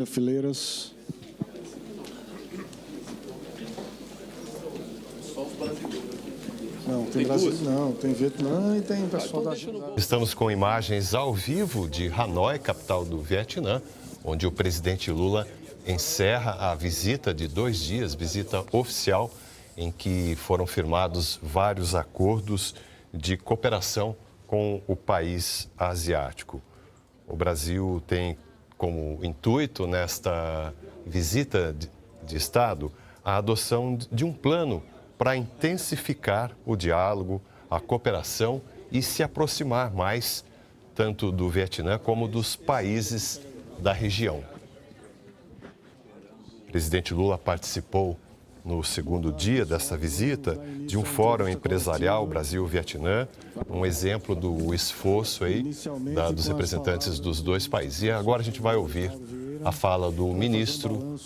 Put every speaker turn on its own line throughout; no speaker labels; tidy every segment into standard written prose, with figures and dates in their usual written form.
Fileiras. Não, tem Brasil, não, tem Vietnã e tem pessoal da agenda.
Estamos com imagens ao vivo de Hanoi, capital do Vietnã, onde o presidente Lula encerra a visita de 2 dias, visita oficial, em que foram firmados vários acordos de cooperação com o país asiático. O Brasil tem como intuito, nesta visita de Estado, a adoção de um plano para intensificar o diálogo, a cooperação e se aproximar mais tanto do Vietnã como dos países da região. O presidente Lula participou no segundo dia dessa visita de um fórum empresarial Brasil-Vietnã, um exemplo do esforço aí dos representantes dos dois países. E agora a gente vai ouvir a fala do ministro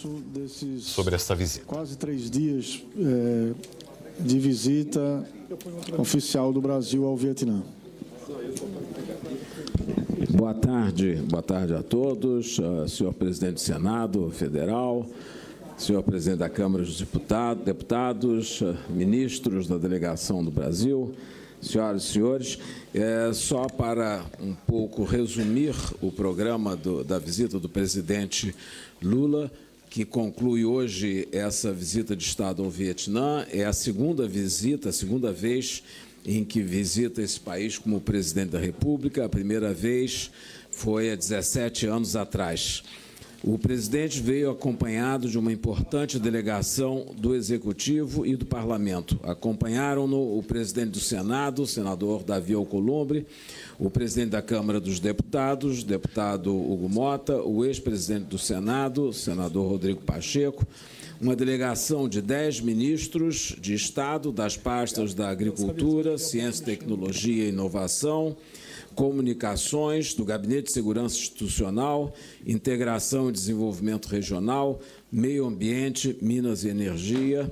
sobre esta visita.
Quase 3 dias de visita oficial do Brasil ao Vietnã.
Boa tarde a todos, senhor presidente do Senado Federal, senhor presidente da Câmara dos Deputados, ministros da delegação do Brasil, senhoras e senhores. Só para um pouco resumir o programa da visita do presidente Lula, que conclui hoje essa visita de Estado ao Vietnã, é a segunda vez em que visita esse país como presidente da República. A primeira vez foi há 17 anos atrás. O presidente veio acompanhado de uma importante delegação do Executivo e do Parlamento. Acompanharam-no o presidente do Senado, o senador Davi Alcolumbre, o presidente da Câmara dos Deputados, deputado Hugo Mota, o ex-presidente do Senado, senador Rodrigo Pacheco, uma delegação de 10 ministros de Estado das pastas da Agricultura, Ciência, Tecnologia e Inovação, Comunicações, do Gabinete de Segurança Institucional, Integração e Desenvolvimento Regional, Meio Ambiente, Minas e Energia,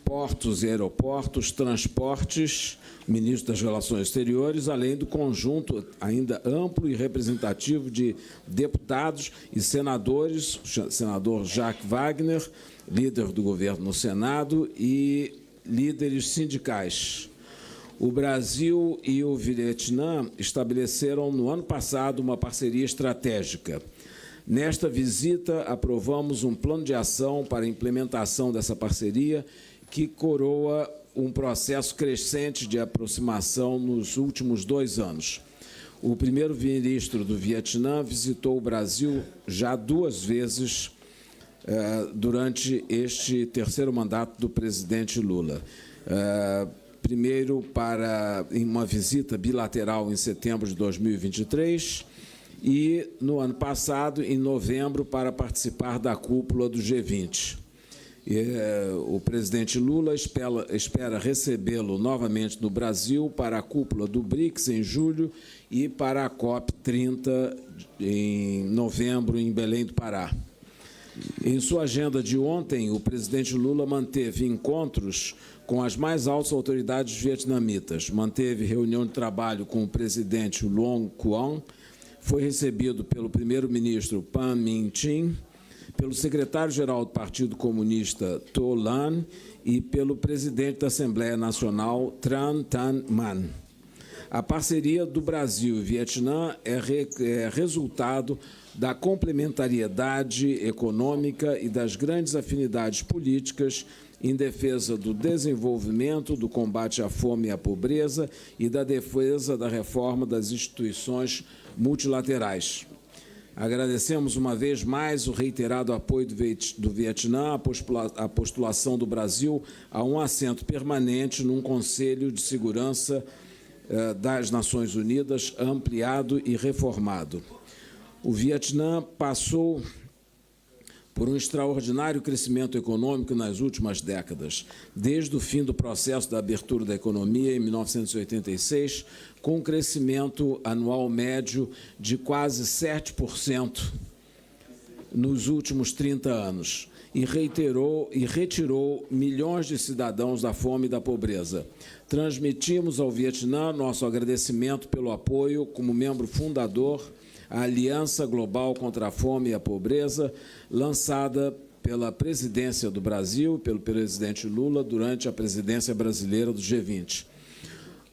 Portos e Aeroportos, Transportes, Ministro das Relações Exteriores, além do conjunto ainda amplo e representativo de deputados e senadores, senador Jacques Wagner, líder do governo no Senado, e líderes sindicais. O Brasil e o Vietnã estabeleceram no ano passado uma parceria estratégica. Nesta visita, aprovamos um plano de ação para a implementação dessa parceria que coroa um processo crescente de aproximação nos últimos 2 anos. O primeiro-ministro do Vietnã visitou o Brasil já 2 vezes durante este terceiro mandato do presidente Lula. Primeiro em uma visita bilateral em setembro de 2023 e, no ano passado, em novembro, para participar da cúpula do G20. O presidente Lula espera recebê-lo novamente no Brasil para a cúpula do BRICS em julho e para a COP30 em novembro em Belém do Pará. Em sua agenda de ontem, o presidente Lula manteve encontros com as mais altas autoridades vietnamitas, manteve reunião de trabalho com o presidente Luong Quang, foi recebido pelo primeiro-ministro Pham Minh Chinh, pelo secretário-geral do Partido Comunista To Lan e pelo presidente da Assembleia Nacional Tran Tan Man. A parceria do Brasil e Vietnã é resultado da complementariedade econômica e das grandes afinidades políticas em defesa do desenvolvimento, do combate à fome e à pobreza e da defesa da reforma das instituições multilaterais. Agradecemos uma vez mais o reiterado apoio do Vietnã à postulação do Brasil a um assento permanente num Conselho de Segurança das Nações Unidas ampliado e reformado. O Vietnã passou por um extraordinário crescimento econômico nas últimas décadas, desde o fim do processo da abertura da economia em 1986, com um crescimento anual médio de quase 7% nos últimos 30 anos, e retirou milhões de cidadãos da fome e da pobreza. Transmitimos ao Vietnã nosso agradecimento pelo apoio como membro fundador a Aliança Global contra a Fome e a Pobreza, lançada pela presidência do Brasil, pelo presidente Lula, durante a presidência brasileira do G20.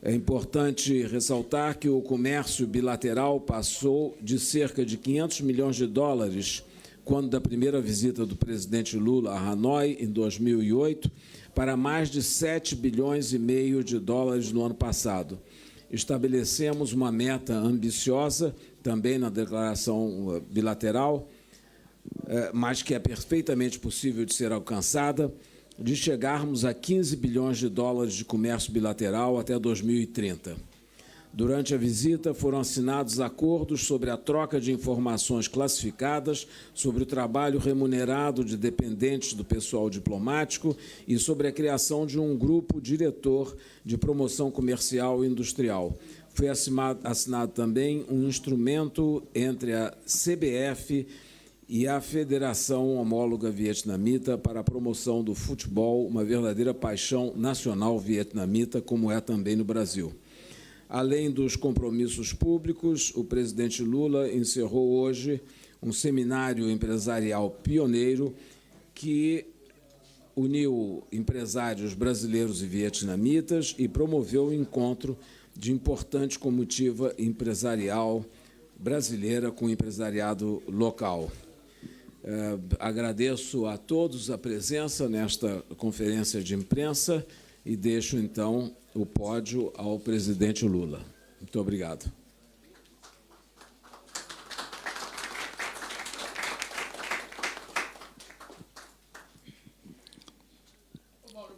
É importante ressaltar que o comércio bilateral passou de cerca de 500 milhões de dólares quando da primeira visita do presidente Lula a Hanoi, em 2008, para mais de 7 bilhões e meio de dólares no ano passado. Estabelecemos uma meta ambiciosa, também na declaração bilateral, mas que é perfeitamente possível de ser alcançada, de chegarmos a 15 bilhões de dólares de comércio bilateral até 2030. Durante a visita, foram assinados acordos sobre a troca de informações classificadas, sobre o trabalho remunerado de dependentes do pessoal diplomático e sobre a criação de um grupo diretor de promoção comercial e industrial. Foi assinado também um instrumento entre a CBF e a Federação Homóloga Vietnamita para a promoção do futebol, uma verdadeira paixão nacional vietnamita, como é também no Brasil. Além dos compromissos públicos, o presidente Lula encerrou hoje um seminário empresarial pioneiro que uniu empresários brasileiros e vietnamitas e promoveu o encontro de importante comitiva empresarial brasileira com o empresariado local. Agradeço a todos a presença nesta conferência de imprensa e deixo, então, o pódio ao presidente Lula. Muito obrigado.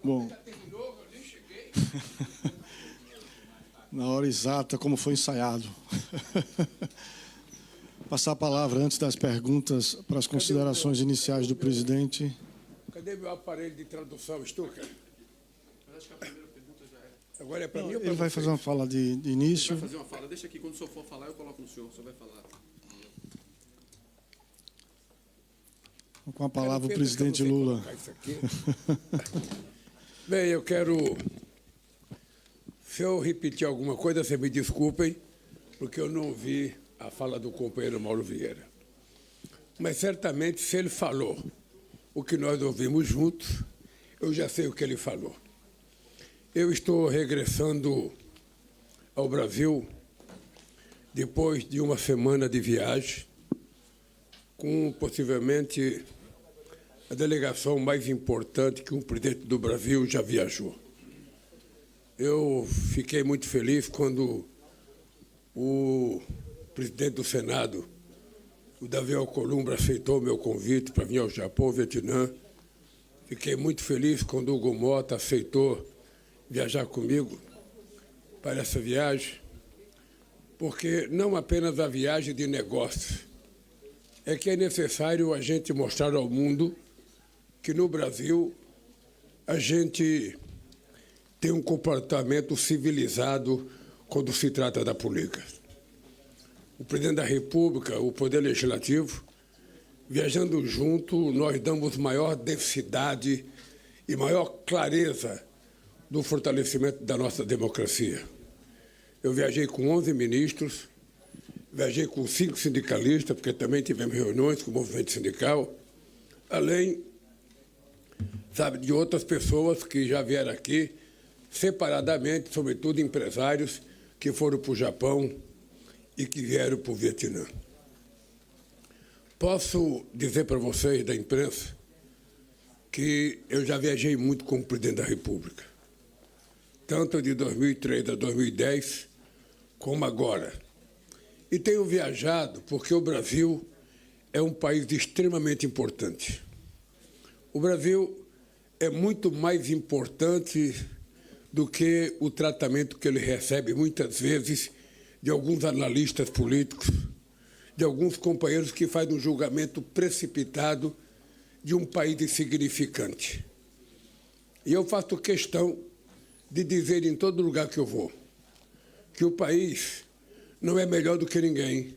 Bom, na hora exata, como foi ensaiado. Passar a palavra, antes das perguntas, para as considerações iniciais do presidente.
Cadê meu aparelho de tradução, Stucker? Acho que a primeira pergunta já é. Agora é para mim ou para
Ele vai fazer uma fala de início.
Ele vai fazer uma fala. Deixa aqui, quando o senhor for falar, eu coloco no senhor. O senhor vai falar.
Com a palavra o presidente Lula.
Bem, eu quero... Se eu repetir alguma coisa, vocês me desculpem, porque eu não vi a fala do companheiro Mauro Vieira. Mas, certamente, se ele falou o que nós ouvimos juntos, eu já sei o que ele falou. Eu estou regressando ao Brasil depois de uma semana de viagem, com possivelmente a delegação mais importante que um presidente do Brasil já viajou. Eu fiquei muito feliz quando o presidente do Senado, o Davi Alcolumbre, aceitou o meu convite para vir ao Japão, Vietnã. Fiquei muito feliz quando o Hugo Mota aceitou viajar comigo para essa viagem, porque não apenas a viagem de negócios, é que é necessário a gente mostrar ao mundo que no Brasil a gente tem um comportamento civilizado quando se trata da política. O presidente da República, o Poder Legislativo, viajando junto, nós damos maior densidade e maior clareza do fortalecimento da nossa democracia. Eu viajei com 11 ministros, viajei com 5 sindicalistas, porque também tivemos reuniões com o movimento sindical, além, sabe, de outras pessoas que já vieram aqui, separadamente, sobretudo empresários que foram para o Japão e que vieram para o Vietnã. Posso dizer para vocês da imprensa que eu já viajei muito como presidente da República, tanto de 2003 a 2010, como agora. E tenho viajado porque o Brasil é um país extremamente importante. O Brasil é muito mais importante do que o tratamento que ele recebe, muitas vezes, de alguns analistas políticos, de alguns companheiros que fazem um julgamento precipitado de um país insignificante. E eu faço questão de dizer em todo lugar que eu vou que o país não é melhor do que ninguém,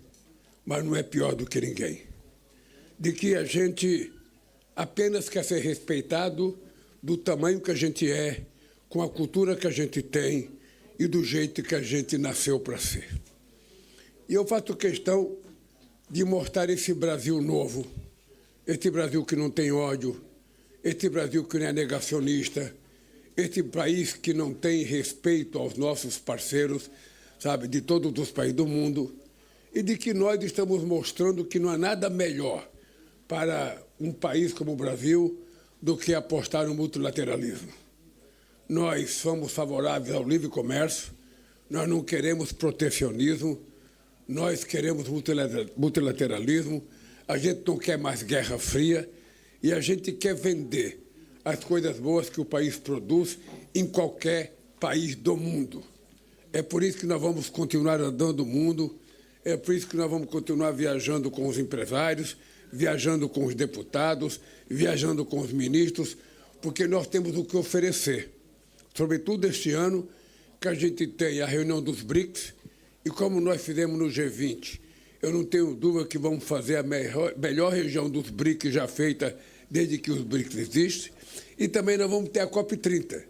mas não é pior do que ninguém. De que a gente apenas quer ser respeitado do tamanho que a gente é, com a cultura que a gente tem e do jeito que a gente nasceu para ser. E eu faço questão de mostrar esse Brasil novo, esse Brasil que não tem ódio, esse Brasil que não é negacionista, esse país que não tem respeito aos nossos parceiros, sabe, de todos os países do mundo, e de que nós estamos mostrando que não há nada melhor para um país como o Brasil do que apostar no multilateralismo. Nós somos favoráveis ao livre comércio, nós não queremos protecionismo, nós queremos multilateralismo, a gente não quer mais guerra fria e a gente quer vender as coisas boas que o país produz em qualquer país do mundo. É por isso que nós vamos continuar andando o mundo, é por isso que nós vamos continuar viajando com os empresários, viajando com os deputados, viajando com os ministros, porque nós temos o que oferecer. Sobretudo este ano, que a gente tem a reunião dos BRICS, e como nós fizemos no G20, eu não tenho dúvida que vamos fazer a melhor região dos BRICS já feita desde que os BRICS existem, e também nós vamos ter a COP30.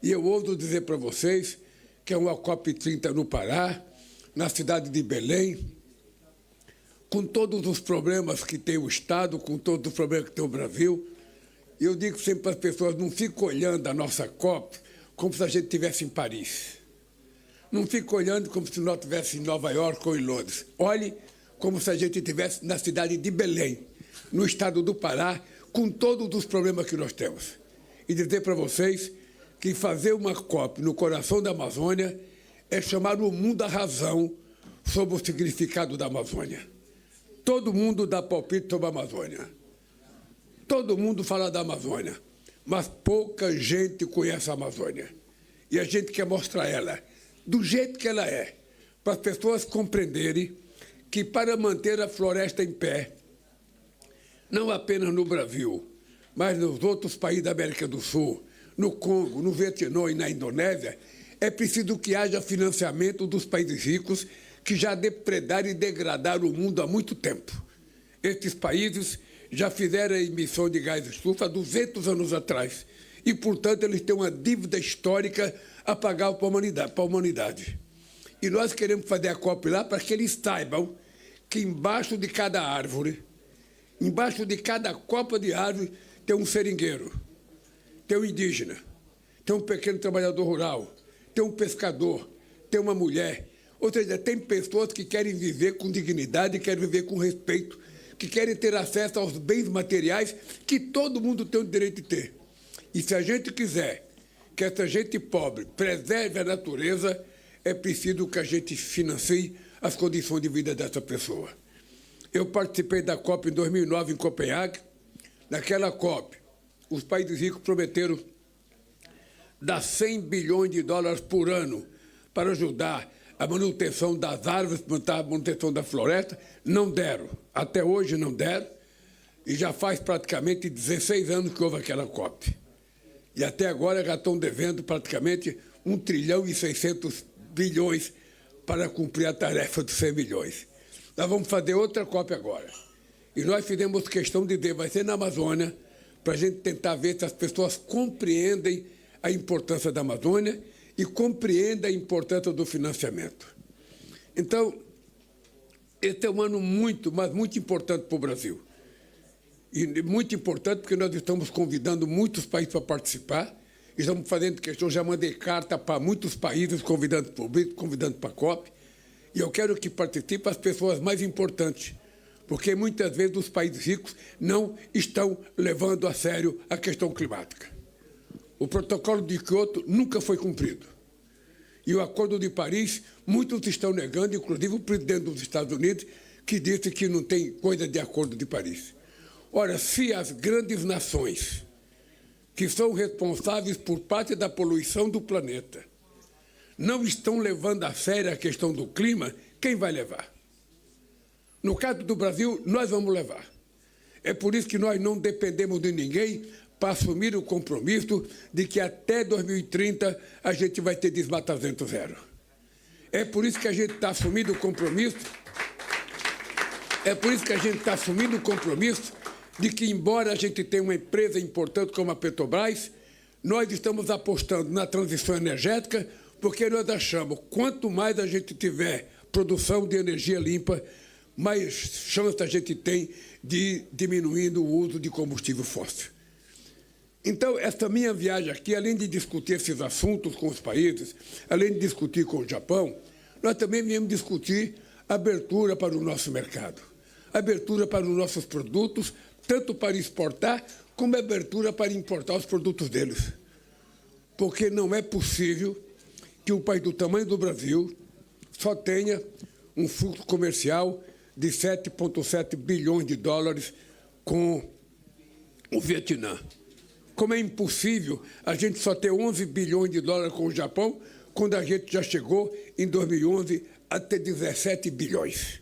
E eu ouso dizer para vocês que é uma COP30 no Pará, na cidade de Belém, com todos os problemas que tem o Estado, com todos os problemas que tem o Brasil. E eu digo sempre para as pessoas, não fiquem olhando a nossa COP como se a gente estivesse em Paris. Não fiquem olhando como se nós estivéssemos em Nova York ou em Londres. Olhe como se a gente estivesse na cidade de Belém, no estado do Pará, com todos os problemas que nós temos. E dizer para vocês que fazer uma COP no coração da Amazônia é chamar o mundo à razão sobre o significado da Amazônia. Todo mundo dá palpite sobre a Amazônia. Todo mundo fala da Amazônia, mas pouca gente conhece a Amazônia. E a gente quer mostrar ela do jeito que ela é, para as pessoas compreenderem que para manter a floresta em pé, não apenas no Brasil, mas nos outros países da América do Sul, no Congo, no Vietnã e na Indonésia, é preciso que haja financiamento dos países ricos que já depredaram e degradaram o mundo há muito tempo. Estes países já fizeram a emissão de gás de estufa há 200 anos atrás e, portanto, eles têm uma dívida histórica a pagar para a humanidade. E nós queremos fazer a COP lá para que eles saibam que embaixo de cada árvore, embaixo de cada copa de árvore, tem um seringueiro, tem um indígena, tem um pequeno trabalhador rural, tem um pescador, tem uma mulher. Ou seja, tem pessoas que querem viver com dignidade, querem viver com respeito, que querem ter acesso aos bens materiais que todo mundo tem o direito de ter. E se a gente quiser que essa gente pobre preserve a natureza, é preciso que a gente financie as condições de vida dessa pessoa. Eu participei da COP em 2009 em Copenhague. Naquela COP, os países ricos prometeram dar $100 bilhões por ano para ajudar a manutenção das árvores, a manutenção da floresta. Não deram. Até hoje não deram. E já faz praticamente 16 anos que houve aquela COP. E até agora já estão devendo praticamente 1 trilhão e 600 bilhões para cumprir a tarefa dos 100 bilhões. Nós vamos fazer outra COP agora. E nós fizemos questão de dizer, vai ser na Amazônia, para a gente tentar ver se as pessoas compreendem a importância da Amazônia e compreendem a importância do financiamento. Então, esse é um ano muito, mas muito importante para o Brasil. E muito importante porque nós estamos convidando muitos países para participar, estamos fazendo questão, já mandei carta para muitos países convidando para a COP, e eu quero que participem as pessoas mais importantes, porque muitas vezes os países ricos não estão levando a sério a questão climática. O protocolo de Kyoto nunca foi cumprido. E o Acordo de Paris, muitos estão negando, inclusive o presidente dos Estados Unidos, que disse que não tem coisa de Acordo de Paris. Ora, se as grandes nações, que são responsáveis por parte da poluição do planeta, não estão levando a sério a questão do clima, quem vai levar? No caso do Brasil, nós vamos levar. É por isso que nós não dependemos de ninguém para assumir o compromisso de que até 2030 a gente vai ter desmatamento zero. É por isso que a gente está assumindo o compromisso. É por isso que a gente está assumindo o compromisso de que, embora a gente tenha uma empresa importante como a Petrobras, nós estamos apostando na transição energética, porque nós achamos que quanto mais a gente tiver produção de energia limpa, mais chance a gente tem de diminuindo o uso de combustível fóssil. Então, essa minha viagem aqui, além de discutir esses assuntos com os países, além de discutir com o Japão, nós também viemos discutir abertura para o nosso mercado, abertura para os nossos produtos, tanto para exportar, como abertura para importar os produtos deles. Porque não é possível que um país do tamanho do Brasil só tenha um fluxo comercial de 7,7 bilhões de dólares com o Vietnã. Como é impossível a gente só ter 11 bilhões de dólares com o Japão, quando a gente já chegou, em 2011, a ter 17 bilhões.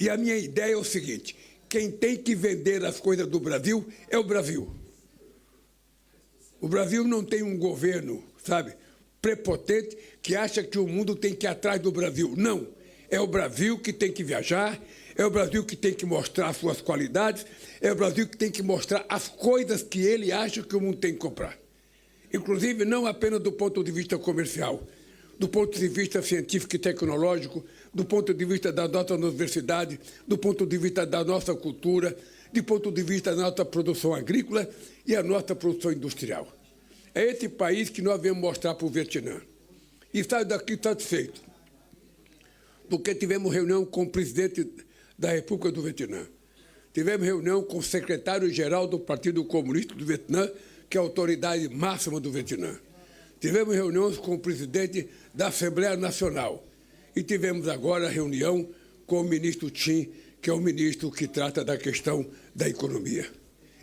E a minha ideia é o seguinte: quem tem que vender as coisas do Brasil é o Brasil. O Brasil não tem um governo, sabe, prepotente, que acha que o mundo tem que ir atrás do Brasil. Não. É o Brasil que tem que viajar, é o Brasil que tem que mostrar suas qualidades, é o Brasil que tem que mostrar as coisas que ele acha que o mundo tem que comprar. Inclusive, não apenas do ponto de vista comercial, do ponto de vista científico e tecnológico, do ponto de vista da nossa universidade, do ponto de vista da nossa cultura, do ponto de vista da nossa produção agrícola e a nossa produção industrial. É esse país que nós viemos mostrar para o Vietnã. E saio daqui satisfeito, porque tivemos reunião com o presidente da República do Vietnã. Tivemos reunião com o secretário-geral do Partido Comunista do Vietnã, que é a autoridade máxima do Vietnã. Tivemos reuniões com o presidente da Assembleia Nacional. E tivemos agora a reunião com o ministro Chin, que é o ministro que trata da questão da economia.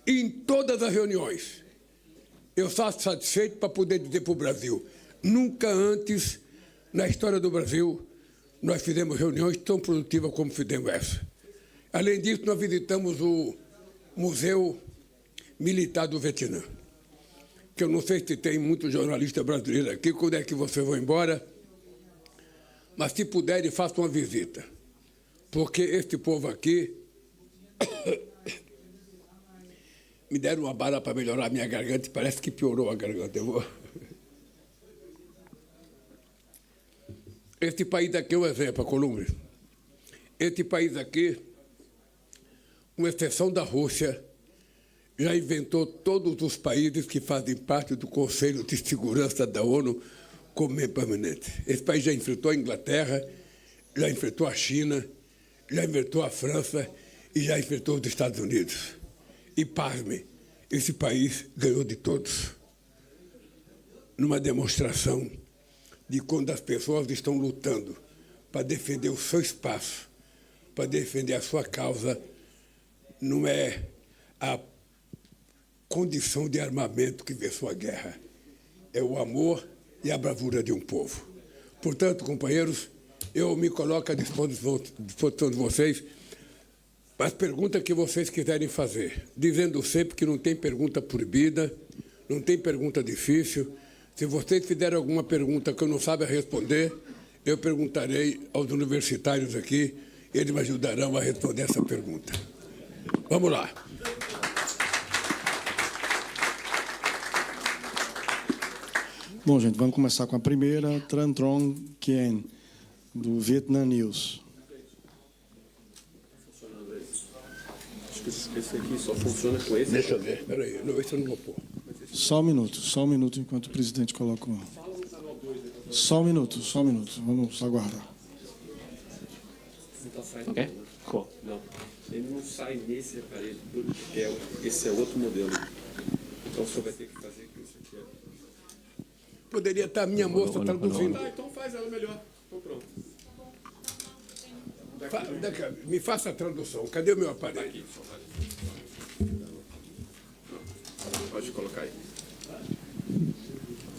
E em todas as reuniões, eu faço satisfeito para poder dizer para o Brasil: nunca antes, na história do Brasil, nós fizemos reuniões tão produtivas como fizemos essa. Além disso, nós visitamos o Museu Militar do Vietnã, que eu não sei se tem muitos jornalistas brasileiros aqui, quando é que vocês vão embora, mas se puderem, façam uma visita, porque este povo aqui me deram uma bala para melhorar a minha garganta e parece que piorou a garganta. Este país aqui é um exemplo, a Colômbia. Este país aqui, com exceção da Rússia, já inventou todos os países que fazem parte do Conselho de Segurança da ONU como membro permanente. Esse país já enfrentou a Inglaterra, já enfrentou a China, já enfrentou a França e já enfrentou os Estados Unidos. E, pasme, esse país ganhou de todos. Numa demonstração de quando as pessoas estão lutando para defender o seu espaço, para defender a sua causa, não é a condição de armamento que venceu a guerra, é o amor e a bravura de um povo. Portanto, companheiros, eu me coloco à disposição de vocês para as perguntas que vocês quiserem fazer, dizendo sempre que não tem pergunta proibida, não tem pergunta difícil. Se vocês fizerem alguma pergunta que eu não saiba responder, eu perguntarei aos universitários aqui, eles me ajudarão a responder essa pergunta. Vamos lá.
Bom, gente, vamos começar com a primeira, Tran Trong Kien, do Vietnam News.
Acho que esse aqui só funciona com esse.
Deixa eu ver. Espera aí, não, esse eu não vou pôr.
Só um minuto, enquanto o presidente coloca o... Só um minuto, vamos aguardar.
Não está saindo. Ok? Cool. Não. Ele não sai nesse aparelho, porque esse é outro modelo. Então o senhor vai ter que fazer com isso aqui.
Poderia estar a minha moça traduzindo.
Ah, então faz ela melhor. Então pronto.
Me faça a tradução. Cadê o meu aparelho?
Aqui, só vai. Pode colocar aí.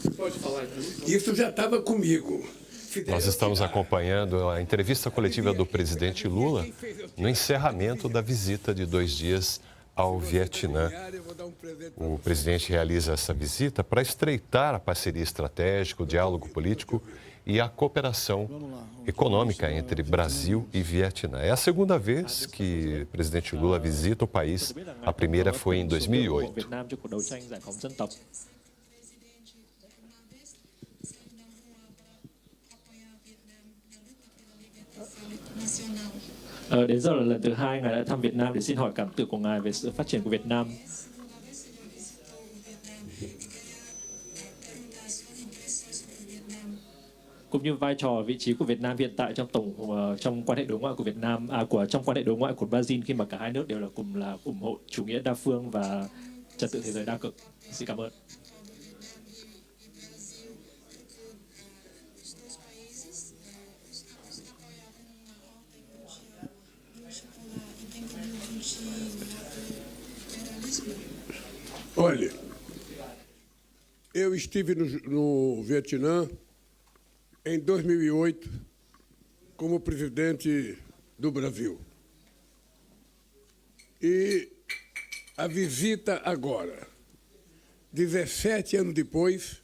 Você pode falar então?
Isso já estava comigo.
Nós estamos acompanhando a entrevista coletiva do presidente Lula no encerramento da visita de 2 dias ao Vietnã. O presidente realiza essa visita para estreitar a parceria estratégica, o diálogo político e a cooperação econômica entre Brasil e Vietnã. É a segunda vez que o presidente Lula visita o país. A primeira foi em 2008.
Đến giờ là lần thứ 2 ngài đã thăm Việt Nam, để xin hỏi cảm tưởng của ngài về sự phát triển của Việt Nam. Cũng như vai trò vị trí của Việt Nam hiện tại trong quan hệ đối ngoại của Việt Nam, trong quan hệ đối ngoại của Brazil, khi mà cả hai nước đều là cùng ủng hộ chủ nghĩa đa phương và trật tự thế giới đa cực. Xin cảm ơn.
Olha, eu estive no Vietnã em 2008 como presidente do Brasil. E a visita agora, 17 anos depois,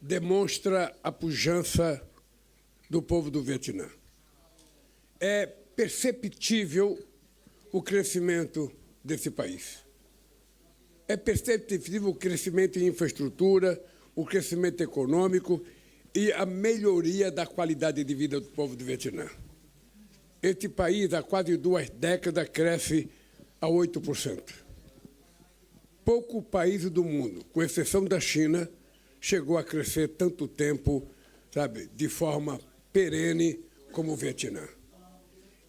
demonstra a pujança do povo do Vietnã. É perceptível o crescimento desse país. É perceptível o crescimento em infraestrutura, o crescimento econômico e a melhoria da qualidade de vida do povo do Vietnã. Este país, há quase 2 décadas, cresce a 8%. Pouco país do mundo, com exceção da China, chegou a crescer tanto tempo, sabe, de forma perene como o Vietnã.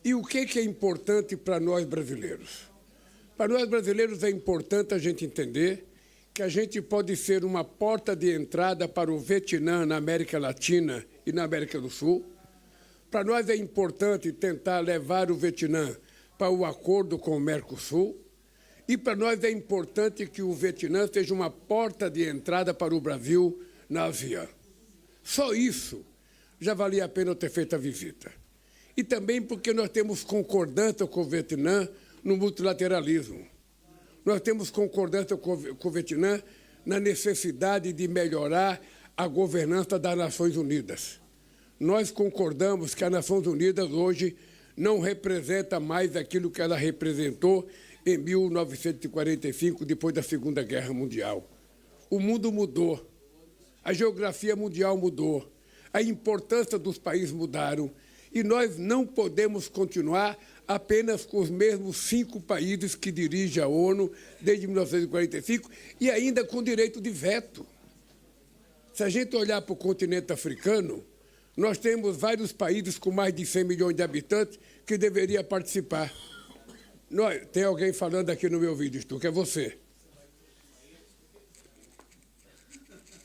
E o que é importante para nós brasileiros? Para nós brasileiros é importante a gente entender que a gente pode ser uma porta de entrada para o Vietnã na América Latina e na América do Sul. Para nós é importante tentar levar o Vietnã para o acordo com o Mercosul. E para nós é importante que o Vietnã seja uma porta de entrada para o Brasil na ASEAN. Só isso já valia a pena eu ter feito a visita. E também porque nós temos concordância com o Vietnã no multilateralismo. Nós temos concordância com o Vietnã na necessidade de melhorar a governança das Nações Unidas. Nós concordamos que as Nações Unidas hoje não representa mais aquilo que ela representou em 1945, depois da Segunda Guerra Mundial. O mundo mudou, a geografia mundial mudou, a importância dos países mudaram, e nós não podemos continuar apenas com os mesmos 5 países que dirigem a ONU desde 1945 e ainda com direito de veto. Se a gente olhar para o continente africano, nós temos vários países com mais de 100 milhões de habitantes que deveriam participar. Tem alguém falando aqui no meu vídeo, Stu, que é você.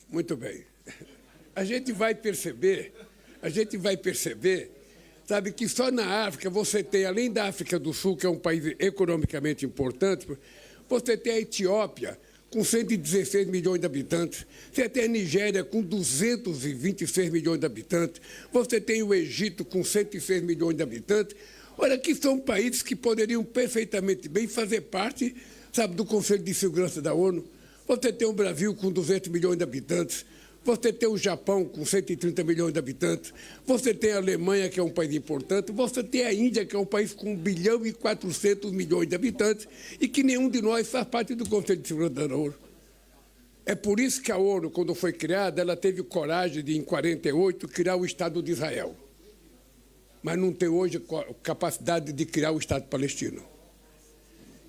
Muito bem. A gente vai perceber, sabe, que só na África você tem, além da África do Sul, que é um país economicamente importante, você tem a Etiópia, com 116 milhões de habitantes, você tem a Nigéria, com 226 milhões de habitantes, você tem o Egito, com 106 milhões de habitantes. Olha, que são países que poderiam perfeitamente bem fazer parte, sabe, do Conselho de Segurança da ONU. Você tem o Brasil, com 200 milhões de habitantes, você tem o Japão, com 130 milhões de habitantes, você tem a Alemanha, que é um país importante, você tem a Índia, que é um país com 1 bilhão e 400 milhões de habitantes, e que nenhum de nós faz parte do Conselho de Segurança da ONU. É por isso que a ONU, quando foi criada, ela teve coragem de, em 1948, criar o Estado de Israel. Mas não tem hoje capacidade de criar o Estado palestino.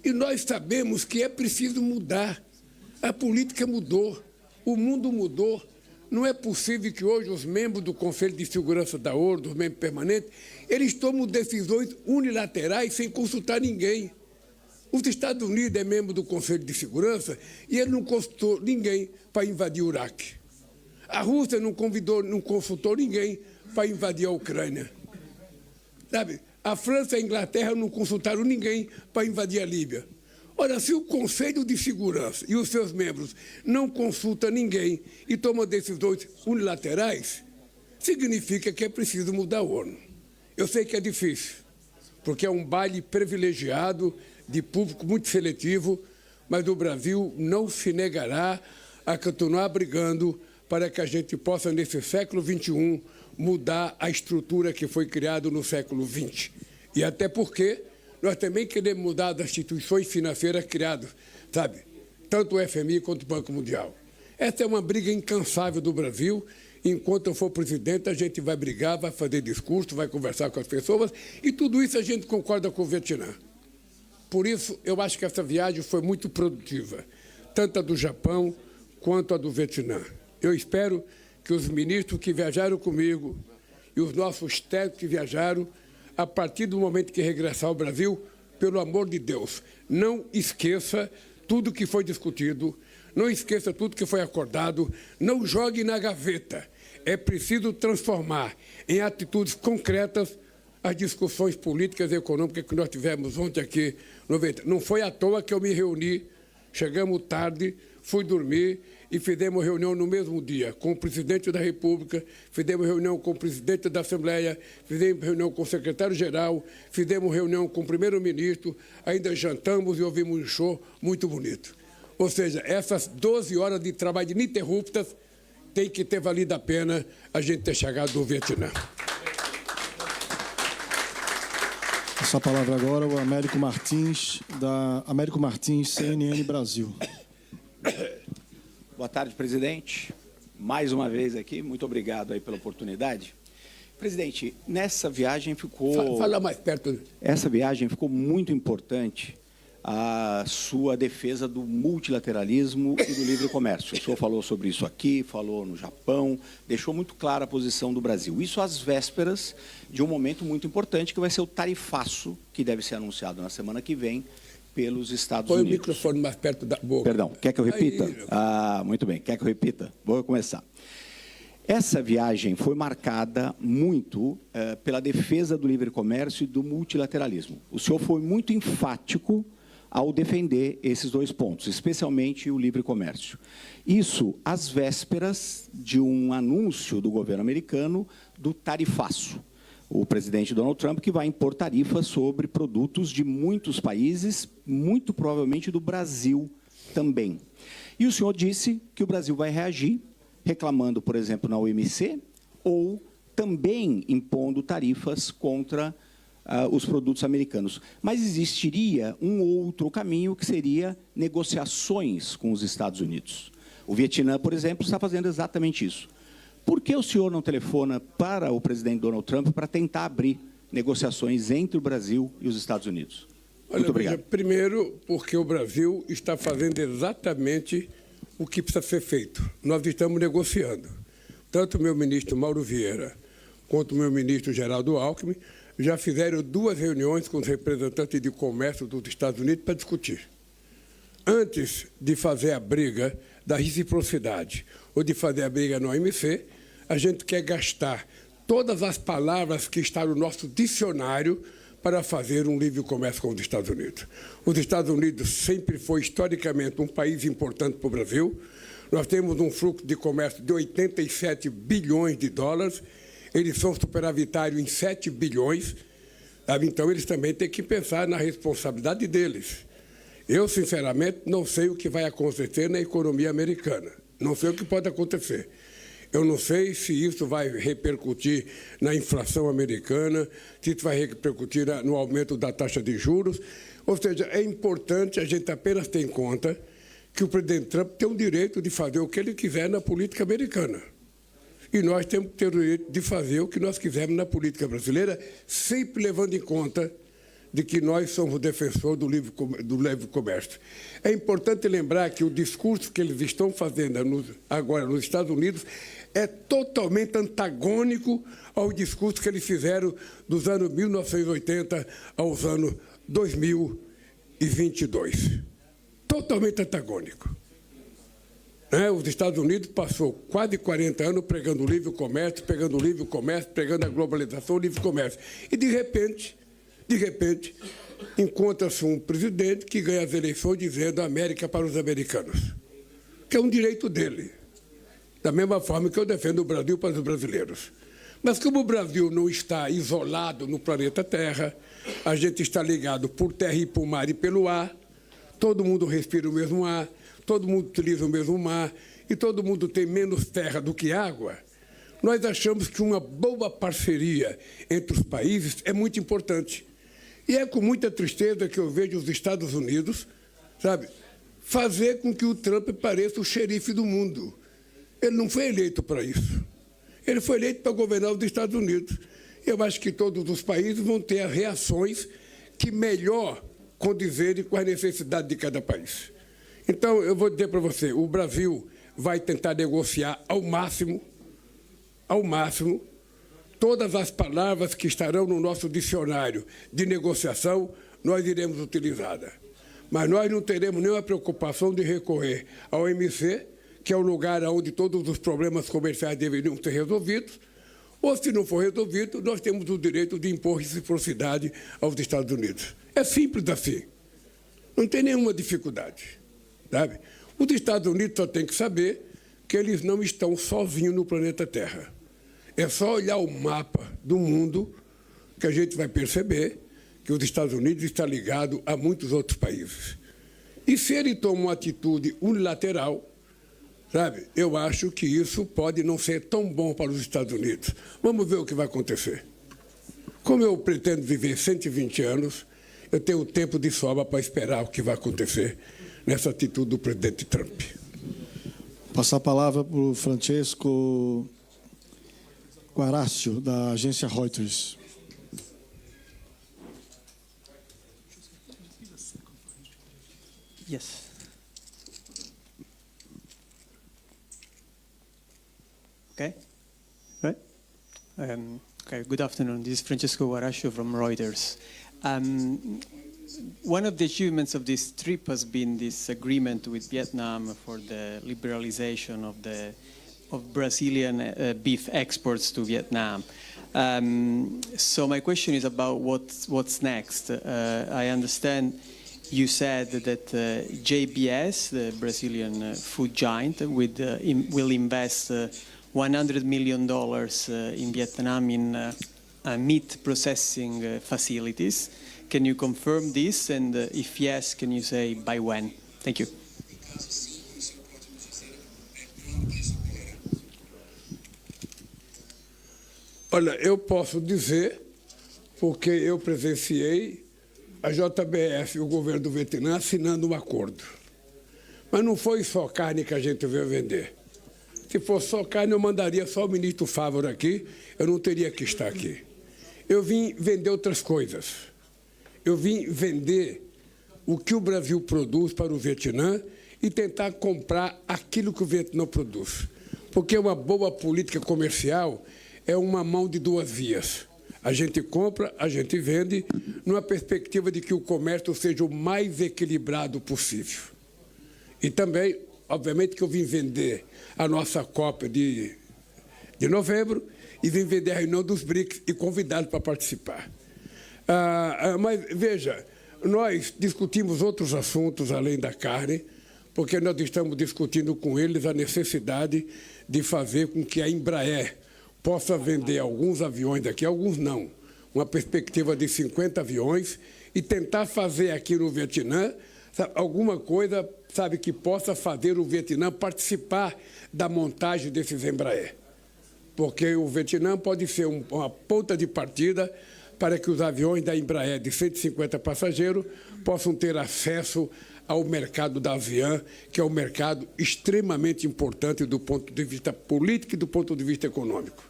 E nós sabemos que é preciso mudar. A política mudou, o mundo mudou. Não é possível que hoje os membros do Conselho de Segurança da ONU, dos membros permanentes, eles tomam decisões unilaterais sem consultar ninguém. Os Estados Unidos é membro do Conselho de Segurança e ele não consultou ninguém para invadir o Iraque. A Rússia não consultou ninguém para invadir a Ucrânia. Sabe? A França e a Inglaterra não consultaram ninguém para invadir a Líbia. Ora, se o Conselho de Segurança e os seus membros não consultam ninguém e tomam decisões unilaterais, significa que é preciso mudar a ONU. Eu sei que é difícil, porque é um baile privilegiado de público muito seletivo, mas o Brasil não se negará a continuar brigando para que a gente possa, nesse século XXI, mudar a estrutura que foi criada no século XX. E até porque nós também queremos mudar as instituições financeiras criadas, sabe? Tanto o FMI quanto o Banco Mundial. Essa é uma briga incansável do Brasil, enquanto eu for presidente, a gente vai brigar, vai fazer discurso, vai conversar com as pessoas, e tudo isso a gente concorda com o Vietnã. Por isso, eu acho que essa viagem foi muito produtiva, tanto a do Japão quanto a do Vietnã. Eu espero que os ministros que viajaram comigo e os nossos técnicos que viajaram, a partir do momento que regressar ao Brasil, pelo amor de Deus, não esqueça tudo que foi discutido, não esqueça tudo que foi acordado, não jogue na gaveta. É preciso transformar em atitudes concretas as discussões políticas e econômicas que nós tivemos ontem aqui no Vietnã. Não foi à toa que eu me reuni, chegamos tarde, fui dormir e fizemos reunião no mesmo dia com o presidente da República, fizemos reunião com o presidente da Assembleia, fizemos reunião com o secretário-geral, fizemos reunião com o primeiro-ministro, ainda jantamos e ouvimos um show muito bonito. Ou seja, essas 12 horas de trabalho ininterruptas tem que ter valido a pena a gente ter chegado do Vietnã.
Essa palavra agora é o Américo Martins, CNN Brasil.
Boa tarde, presidente. Mais uma vez aqui, muito obrigado aí pela oportunidade. Presidente, nessa viagem ficou...
Fala mais perto.
Essa viagem ficou muito importante a sua defesa do multilateralismo e do livre comércio. O senhor falou sobre isso aqui, falou no Japão, deixou muito clara a posição do Brasil. Isso às vésperas de um momento muito importante, que vai ser o tarifaço, que deve ser anunciado na semana que vem pelos Estados Unidos.
Põe o microfone mais perto da boca.
Perdão, quer que eu repita?
Aí.
Muito bem, quer que eu repita? Vou começar. Essa viagem foi marcada muito pela defesa do livre comércio e do multilateralismo. O senhor foi muito enfático ao defender esses dois pontos, especialmente o livre comércio. Isso às vésperas de um anúncio do governo americano do tarifaço. O presidente Donald Trump que vai impor tarifas sobre produtos de muitos países, muito provavelmente do Brasil também. E o senhor disse que o Brasil vai reagir, reclamando, por exemplo, na OMC, ou também impondo tarifas contra os produtos americanos. Mas existiria um outro caminho, que seria negociações com os Estados Unidos. O Vietnã, por exemplo, está fazendo exatamente isso. Por que o senhor não telefona para o presidente Donald Trump para tentar abrir negociações entre o Brasil e os Estados Unidos? Muito obrigado.
Primeiro, porque o Brasil está fazendo exatamente o que precisa ser feito. Nós estamos negociando. Tanto o meu ministro Mauro Vieira quanto o meu ministro Geraldo Alckmin já fizeram 2 reuniões com os representantes de comércio dos Estados Unidos para discutir. Antes de fazer a briga da reciprocidade ou de fazer a briga no OMC, a gente quer gastar todas as palavras que estão no nosso dicionário para fazer um livre comércio com os Estados Unidos. Os Estados Unidos sempre foi, historicamente, um país importante para o Brasil. Nós temos um fluxo de comércio de 87 bilhões de dólares, eles são superavitários em 7 bilhões, sabe? Então eles também têm que pensar na responsabilidade deles. Eu, sinceramente, não sei o que vai acontecer na economia americana. Não sei o que pode acontecer. Eu não sei se isso vai repercutir na inflação americana, se isso vai repercutir no aumento da taxa de juros. Ou seja, é importante a gente apenas ter em conta que o presidente Trump tem o direito de fazer o que ele quiser na política americana. E nós temos que ter o direito de fazer o que nós quisermos na política brasileira, sempre levando em conta de que nós somos defensores do livre comércio. É importante lembrar que o discurso que eles estão fazendo agora nos Estados Unidos é totalmente antagônico ao discurso que eles fizeram dos anos 1980 aos anos 2022. Totalmente antagônico. Os Estados Unidos passou quase 40 anos pregando o livre comércio, pregando a globalização, o livre comércio. E, de repente, encontra-se um presidente que ganha as eleições dizendo América para os americanos, que é um direito dele, da mesma forma que eu defendo o Brasil para os brasileiros. Mas como o Brasil não está isolado no planeta Terra, a gente está ligado por terra e por mar e pelo ar, todo mundo respira o mesmo ar, todo mundo utiliza o mesmo mar e todo mundo tem menos terra do que água, nós achamos que uma boa parceria entre os países é muito importante. E é com muita tristeza que eu vejo os Estados Unidos, sabe, fazer com que o Trump pareça o xerife do mundo. Ele não foi eleito para isso. Ele foi eleito para governar os Estados Unidos. Eu acho que todos os países vão ter reações que melhor condizerem com as necessidades de cada país. Então, eu vou dizer para você, o Brasil vai tentar negociar ao máximo, todas as palavras que estarão no nosso dicionário de negociação, nós iremos utilizá-las. Mas nós não teremos nenhuma preocupação de recorrer ao OMC, que é o lugar onde todos os problemas comerciais deveriam ser resolvidos, ou, se não for resolvido, nós temos o direito de impor reciprocidade aos Estados Unidos. É simples assim. Não tem nenhuma dificuldade. Sabe? Os Estados Unidos só têm que saber que eles não estão sozinhos no planeta Terra. É só olhar o mapa do mundo que a gente vai perceber que os Estados Unidos está ligado a muitos outros países. E se ele toma uma atitude unilateral, sabe, eu acho que isso pode não ser tão bom para os Estados Unidos. Vamos ver o que vai acontecer. Como eu pretendo viver 120 anos, eu tenho tempo de sobra para esperar o que vai acontecer nessa atitude do presidente Trump.
Passar a palavra para o Francesco Guarácio, da agência Reuters.
Yes. Okay. Right. Okay. Good afternoon. This is Francesco Guarascio from Reuters. One of the achievements of this trip has been this agreement with Vietnam for the liberalization of Brazilian beef exports to Vietnam. So my question is about what's next. I understand you said that JBS, the Brazilian food giant, will invest $100 million in Vietnam in meat processing facilities. Can you confirm this? And if yes, can you say by when? Thank you.
Olha, eu posso dizer, porque eu presenciei a JBS e o governo do Vietnã assinando um acordo. Mas não foi só carne que a gente veio vender. Se fosse só carne, eu mandaria só o ministro Favor aqui, eu não teria que estar aqui. Eu vim vender outras coisas. Eu vim vender o que o Brasil produz para o Vietnã e tentar comprar aquilo que o Vietnã produz. Porque uma boa política comercial é uma mão de duas vias. A gente compra, a gente vende, numa perspectiva de que o comércio seja o mais equilibrado possível. E também, obviamente, que eu vim vender a nossa Copa de novembro e vim vender a reunião dos BRICS e convidá-los para participar. Mas, veja, nós discutimos outros assuntos além da carne, porque nós estamos discutindo com eles a necessidade de fazer com que a Embraer possa vender alguns aviões daqui, alguns não, uma perspectiva de 50 aviões, e tentar fazer aqui no Vietnã alguma coisa, sabe, que possa fazer o Vietnã participar da montagem desses Embraer. Porque o Vietnã pode ser uma ponta de partida para que os aviões da Embraer de 150 passageiros possam ter acesso ao mercado da Avian, que é um mercado extremamente importante do ponto de vista político e do ponto de vista econômico.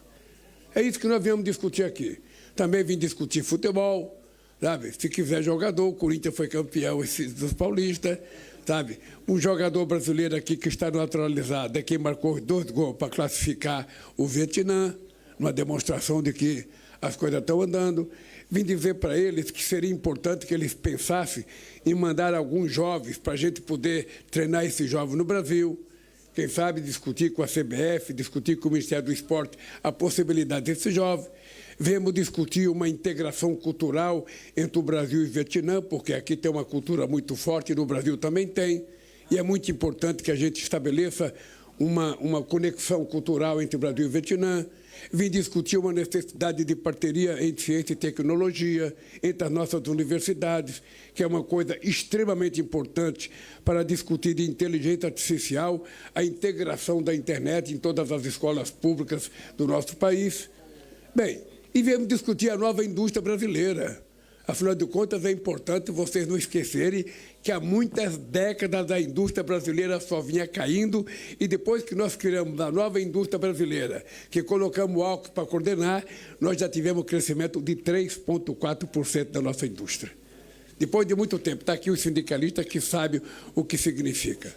É isso que nós viemos discutir aqui. Também vim discutir futebol, sabe? Se quiser jogador, o Corinthians foi campeão dos paulistas, sabe? Um jogador brasileiro aqui que está naturalizado é quem marcou 2 gols para classificar o Vietnã, uma demonstração de que as coisas estão andando. Vim dizer para eles que seria importante que eles pensassem em mandar alguns jovens para a gente poder treinar esses jovens no Brasil. Quem sabe discutir com a CBF, discutir com o Ministério do Esporte a possibilidade desses jovens. Viemos discutir uma integração cultural entre o Brasil e o Vietnã, porque aqui tem uma cultura muito forte, no Brasil também tem, e é muito importante que a gente estabeleça uma conexão cultural entre o Brasil e o Vietnã. Vim discutir uma necessidade de parceria entre ciência e tecnologia, entre as nossas universidades, que é uma coisa extremamente importante para discutir de inteligência artificial, a integração da internet em todas as escolas públicas do nosso país. Bem, e viemos discutir a nova indústria brasileira, Afinal de contas, é importante vocês não esquecerem que há muitas décadas a indústria brasileira só vinha caindo e depois que nós criamos a nova indústria brasileira, que colocamos o álcool para coordenar, nós já tivemos um crescimento de 3,4% da nossa indústria. Depois de muito tempo, está aqui os sindicalistas que sabem o que significa.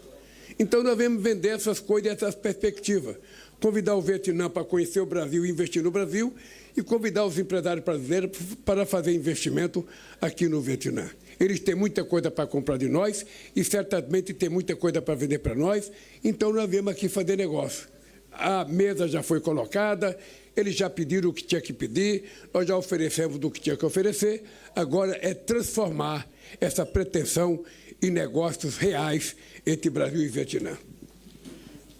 Então, nós vamos vender essas coisas, essas perspectivas. Convidar o Vietnã para conhecer o Brasil e investir no Brasil e convidar os empresários brasileiros para fazer investimento aqui no Vietnã. Eles têm muita coisa para comprar de nós e certamente têm muita coisa para vender para nós, então nós viemos aqui fazer negócio. A mesa já foi colocada, eles já pediram o que tinha que pedir, nós já oferecemos o que tinha que oferecer, agora é transformar essa pretensão em negócios reais entre Brasil e Vietnã.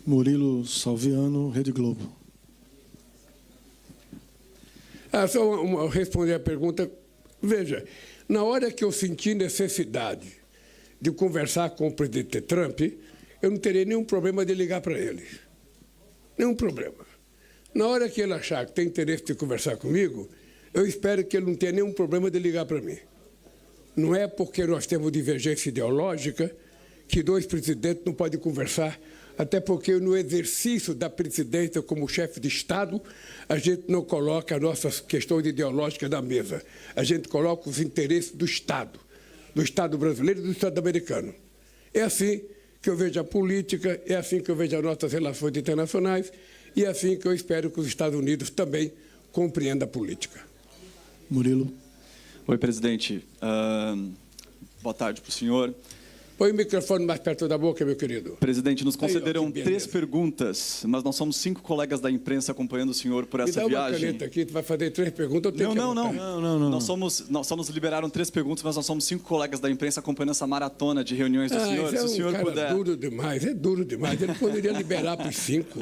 Murilo Salviano, Rede Globo.
Só responder a pergunta. Veja, na hora que eu senti necessidade de conversar com o presidente Trump, eu não terei nenhum problema de ligar para ele. Nenhum problema. Na hora que ele achar que tem interesse de conversar comigo, eu espero que ele não tenha nenhum problema de ligar para mim. Não é porque nós temos divergência ideológica que dois presidentes não podem conversar, até porque no exercício da presidência como chefe de Estado, a gente não coloca as nossas questões ideológicas na mesa. A gente coloca os interesses do Estado brasileiro e do Estado americano. É assim que eu vejo a política, é assim que eu vejo as nossas relações internacionais e é assim que eu espero que os Estados Unidos também compreendam a política.
Murilo.
Oi, presidente. Boa tarde para o senhor.
Põe o microfone mais perto da boca, meu querido.
Presidente, nos concederam
Aí, ó,
3 perguntas, mas nós somos 5 colegas da imprensa acompanhando o senhor por essa
Me dá
viagem.
uma caneta aqui, tu vai fazer 3 perguntas, eu tenho
Não.
Não.
Nós só nos liberaram 3 perguntas, mas nós somos 5 colegas da imprensa acompanhando essa maratona de reuniões do senhor.
Esse
Se o senhor
cara
puder.
duro demais, é duro demais. Ele poderia liberar para os 5.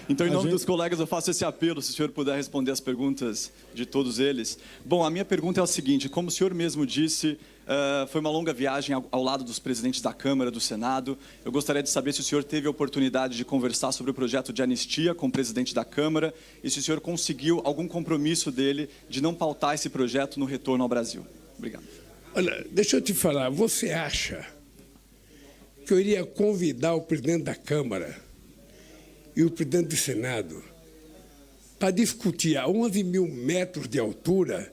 Então, em nome dos colegas, eu faço esse apelo, se o senhor puder responder as perguntas de todos eles. Bom, a minha pergunta é a seguinte: como o senhor mesmo disse, foi uma longa viagem ao lado dos presidentes da Câmara, do Senado. Eu gostaria de saber se o senhor teve a oportunidade de conversar sobre o projeto de anistia com o presidente da Câmara e se o senhor conseguiu algum compromisso dele de não pautar esse projeto no retorno ao Brasil. Obrigado.
Olha, deixa eu te falar, você acha que eu iria convidar o presidente da Câmara e o presidente do Senado para discutir a 11 mil metros de altura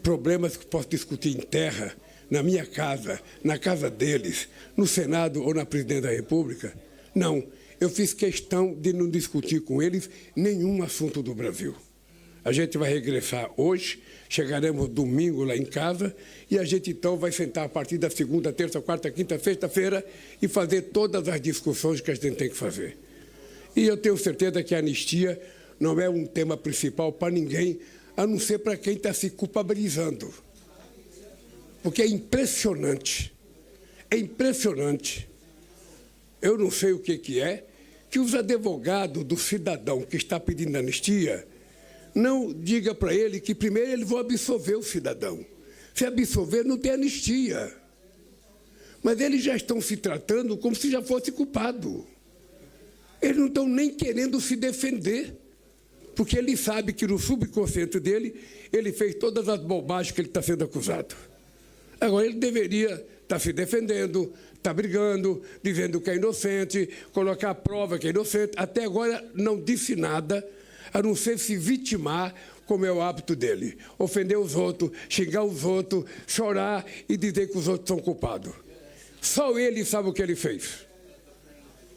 problemas que posso discutir em terra, na minha casa, na casa deles, no Senado ou na presidência da República? Não, eu fiz questão de não discutir com eles nenhum assunto do Brasil. A gente vai regressar hoje, chegaremos domingo lá em casa e a gente então vai sentar a partir da segunda, terça, quarta, quinta, sexta-feira e fazer todas as discussões que a gente tem que fazer. E eu tenho certeza que a anistia não é um tema principal para ninguém, a não ser para quem está se culpabilizando. Porque é impressionante, eu não sei o que é, que os advogados do cidadão que está pedindo anistia não diga para ele que primeiro eles vão absolver o cidadão. Se absolver, não tem anistia. Mas eles já estão se tratando como se já fosse culpado. Eles não estão nem querendo se defender, porque ele sabe que no subconsciente dele, ele fez todas as bobagens que ele está sendo acusado. Agora, ele deveria estar se defendendo, estar brigando, dizendo que é inocente, colocar a prova que é inocente. Até agora não disse nada, a não ser se vitimar, como é o hábito dele. Ofender os outros, xingar os outros, chorar e dizer que os outros são culpados. Só ele sabe o que ele fez.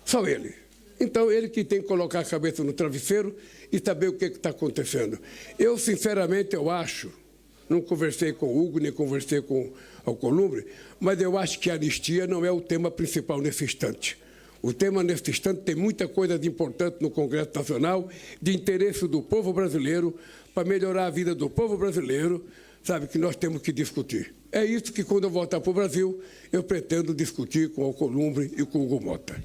Só ele. Então, ele que tem que colocar a cabeça no travesseiro e saber o que está acontecendo. Eu, sinceramente, eu acho, não conversei com o Hugo, nem conversei com o Alcolumbre, mas eu acho que a anistia não é o tema principal nesse instante. O tema nesse instante tem muita coisa de importante no Congresso Nacional, de interesse do povo brasileiro, para melhorar a vida do povo brasileiro, sabe, que nós temos que discutir. É isso que, quando eu voltar para o Brasil, eu pretendo discutir com o Alcolumbre e com o Hugo Mota.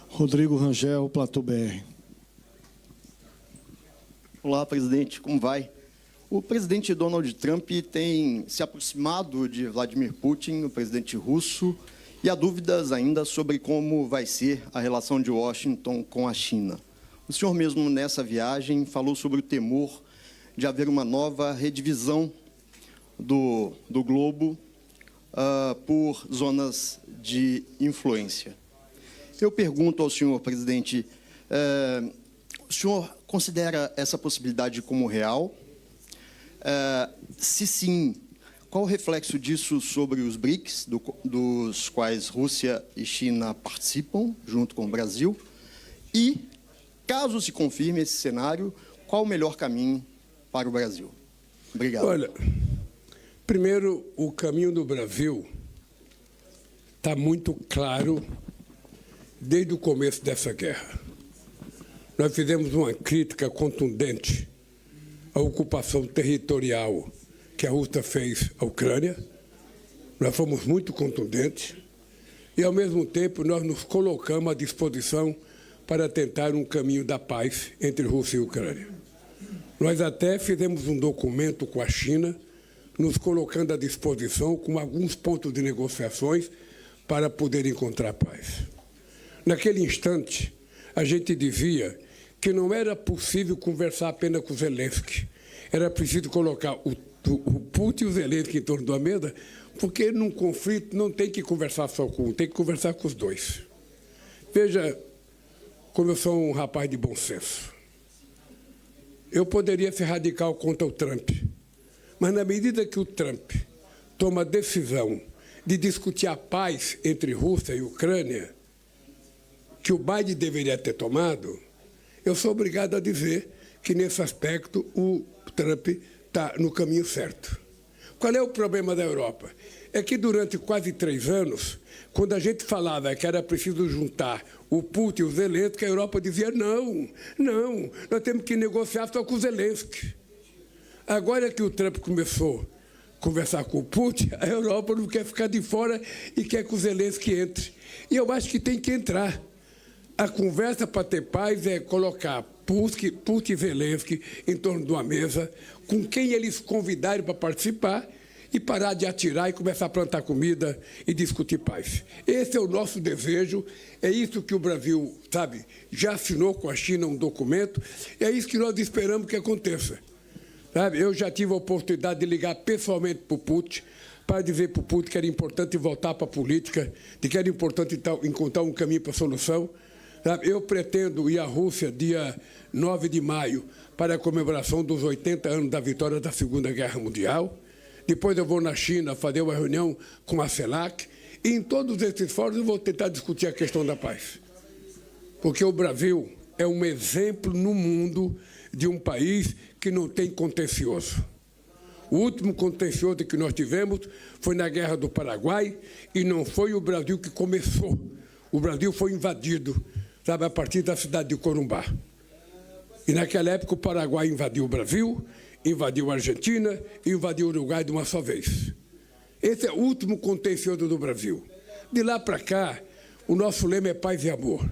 Rodrigo Rangel, Platô BR.
Olá, presidente, como vai? O presidente Donald Trump tem se aproximado de Vladimir Putin, o presidente russo, e há dúvidas ainda sobre como vai ser a relação de Washington com a China. O senhor mesmo, nessa viagem, falou sobre o temor de haver uma nova redivisão do globo por zonas de influência. Eu pergunto ao senhor presidente, o senhor considera essa possibilidade como real? Se sim, qual o reflexo disso sobre os BRICS, dos quais Rússia e China participam, junto com o Brasil? E, caso se confirme esse cenário, qual o melhor caminho para o Brasil? Obrigado.
Olha, primeiro, o caminho do Brasil está muito claro desde o começo dessa guerra. Nós fizemos uma crítica contundente à ocupação territorial que a Rússia fez à Ucrânia. Nós fomos muito contundentes e, ao mesmo tempo, nós nos colocamos à disposição para tentar um caminho da paz entre Rússia e Ucrânia. Nós até fizemos um documento com a China, nos colocando à disposição com alguns pontos de negociações para poder encontrar paz. Naquele instante, a gente dizia que não era possível conversar apenas com Zelensky. Era preciso colocar o Putin e o Zelensky em torno da mesa, porque num conflito não tem que conversar só com um, tem que conversar com os dois. Veja como eu sou um rapaz de bom senso. Eu poderia ser radical contra o Trump, mas na medida que o Trump toma a decisão de discutir a paz entre Rússia e Ucrânia, que o Biden deveria ter tomado, eu sou obrigado a dizer que, nesse aspecto, o Trump está no caminho certo. Qual é o problema da Europa? É que, durante quase 3 anos, quando a gente falava que era preciso juntar o Putin e o Zelensky, a Europa dizia, não, nós temos que negociar só com o Zelensky. Agora que o Trump começou a conversar com o Putin, a Europa não quer ficar de fora e quer que o Zelensky entre. E eu acho que tem que entrar. A conversa para ter paz é colocar Putin e Zelensky em torno de uma mesa, com quem eles convidarem para participar, e parar de atirar e começar a plantar comida e discutir paz. Esse é o nosso desejo, é isso que o Brasil, sabe, já assinou com a China um documento, é isso que nós esperamos que aconteça. Sabe, eu já tive a oportunidade de ligar pessoalmente para o Putin, para dizer para o Putin que era importante voltar para a política, de que era importante encontrar um caminho para a solução. Eu pretendo ir à Rússia dia 9 de maio para a comemoração dos 80 anos da vitória da Segunda Guerra Mundial. Depois eu vou na China fazer uma reunião com a CELAC. E em todos esses fóruns eu vou tentar discutir a questão da paz. Porque o Brasil é um exemplo no mundo de um país que não tem contencioso. O último contencioso que nós tivemos foi na Guerra do Paraguai e não foi o Brasil que começou. O Brasil foi invadido, sabe, a partir da cidade de Corumbá. E naquela época o Paraguai invadiu o Brasil, invadiu a Argentina e invadiu o Uruguai de uma só vez. Esse é o último contencioso do Brasil. De lá para cá, o nosso lema é paz e amor.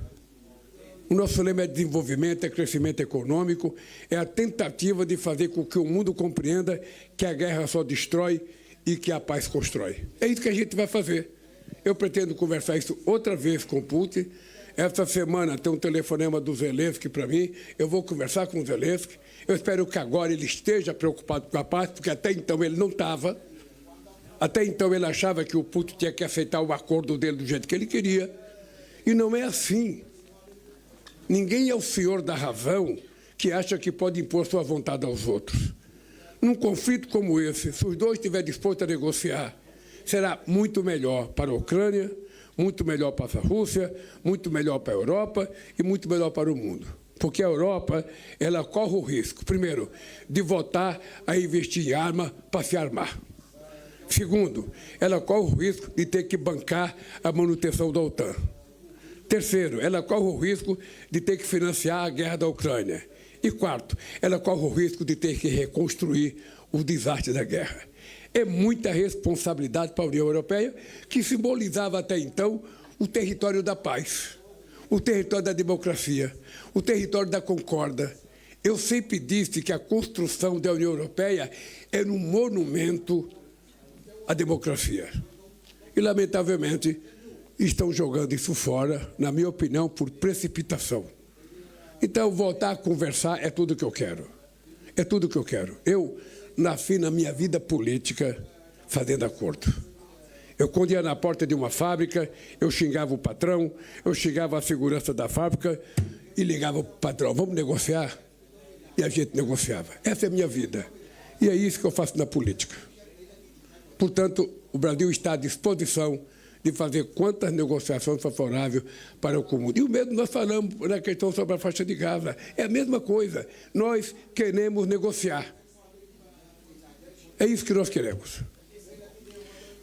O nosso lema é desenvolvimento, é crescimento econômico, é a tentativa de fazer com que o mundo compreenda que a guerra só destrói e que a paz constrói. É isso que a gente vai fazer. Eu pretendo conversar isso outra vez com o Putin. Esta semana tem um telefonema do Zelensky para mim, eu vou conversar com o Zelensky. Eu espero que agora ele esteja preocupado com a paz, porque até então ele não estava. Até então ele achava que o Putin tinha que aceitar o acordo dele do jeito que ele queria. E não é assim. Ninguém é o senhor da razão que acha que pode impor sua vontade aos outros. Num conflito como esse, se os dois estiverem dispostos a negociar, será muito melhor para a Ucrânia, muito melhor para a Rússia, muito melhor para a Europa e muito melhor para o mundo. Porque a Europa, ela corre o risco, primeiro, de voltar a investir em arma para se armar. Segundo, ela corre o risco de ter que bancar a manutenção da OTAN. Terceiro, ela corre o risco de ter que financiar a guerra da Ucrânia. E quarto, ela corre o risco de ter que reconstruir o desastre da guerra. É muita responsabilidade para a União Europeia, que simbolizava até então o território da paz, o território da democracia, o território da concórdia. Eu sempre disse que a construção da União Europeia era um monumento à democracia. E, lamentavelmente, estão jogando isso fora, na minha opinião, por precipitação. Então, voltar a conversar é tudo que eu quero. É tudo que eu quero. Eu nasci na minha vida política fazendo acordo. Eu, quando ia na porta de uma fábrica, eu xingava o patrão, eu xingava a segurança da fábrica e ligava para o patrão, vamos negociar? E a gente negociava. Essa é a minha vida. E é isso que eu faço na política. Portanto, o Brasil está à disposição de fazer quantas negociações favoráveis para o comum. E o mesmo nós falamos na questão sobre a faixa de Gaza. É a mesma coisa. Nós queremos negociar. É isso que nós queremos.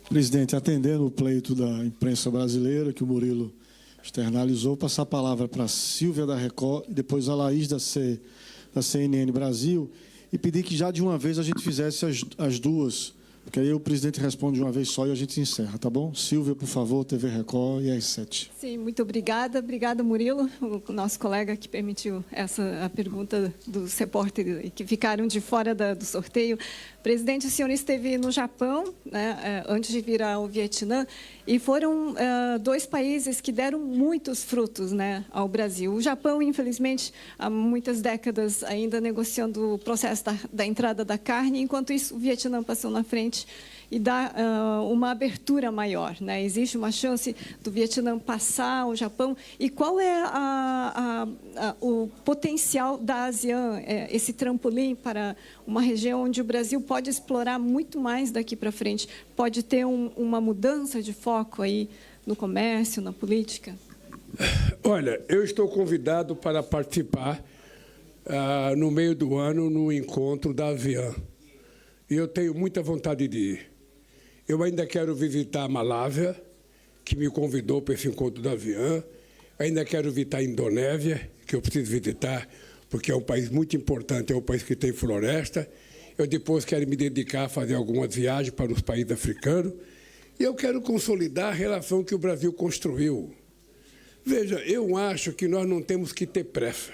Presidente, atendendo o pleito da imprensa brasileira, que o Murilo externalizou, passar a palavra para a Silvia da Record e depois a Laís da CNN Brasil e pedir que já de uma vez a gente fizesse as duas, porque aí o presidente responde de uma vez só e a gente encerra, tá bom? Silvia, por favor, TV Record e às 7.
Sim, muito obrigada. Obrigada, Murilo, o nosso colega que permitiu a pergunta dos repórteres que ficaram de fora do sorteio. Presidente, o senhor esteve no Japão, né, antes de vir ao Vietnã, e foram 2 países que deram muitos frutos, né, ao Brasil. O Japão, infelizmente, há muitas décadas ainda negociando o processo da entrada da carne, enquanto isso o Vietnã passou na frente e dá uma abertura maior, né? Existe uma chance do Vietnã passar ao Japão. E qual é o potencial da ASEAN, esse trampolim para uma região onde o Brasil pode explorar muito mais daqui para frente? Pode ter uma mudança de foco aí no comércio, na política?
Olha, eu estou convidado para participar no meio do ano no encontro da ASEAN. E eu tenho muita vontade de ir. Eu ainda quero visitar a Malásia, que me convidou para esse encontro da ASEAN. Ainda quero visitar a Indonésia, que eu preciso visitar, porque é um país muito importante, é um país que tem floresta. Eu depois quero me dedicar a fazer algumas viagens para os países africanos. E eu quero consolidar a relação que o Brasil construiu. Veja, eu acho que nós não temos que ter pressa.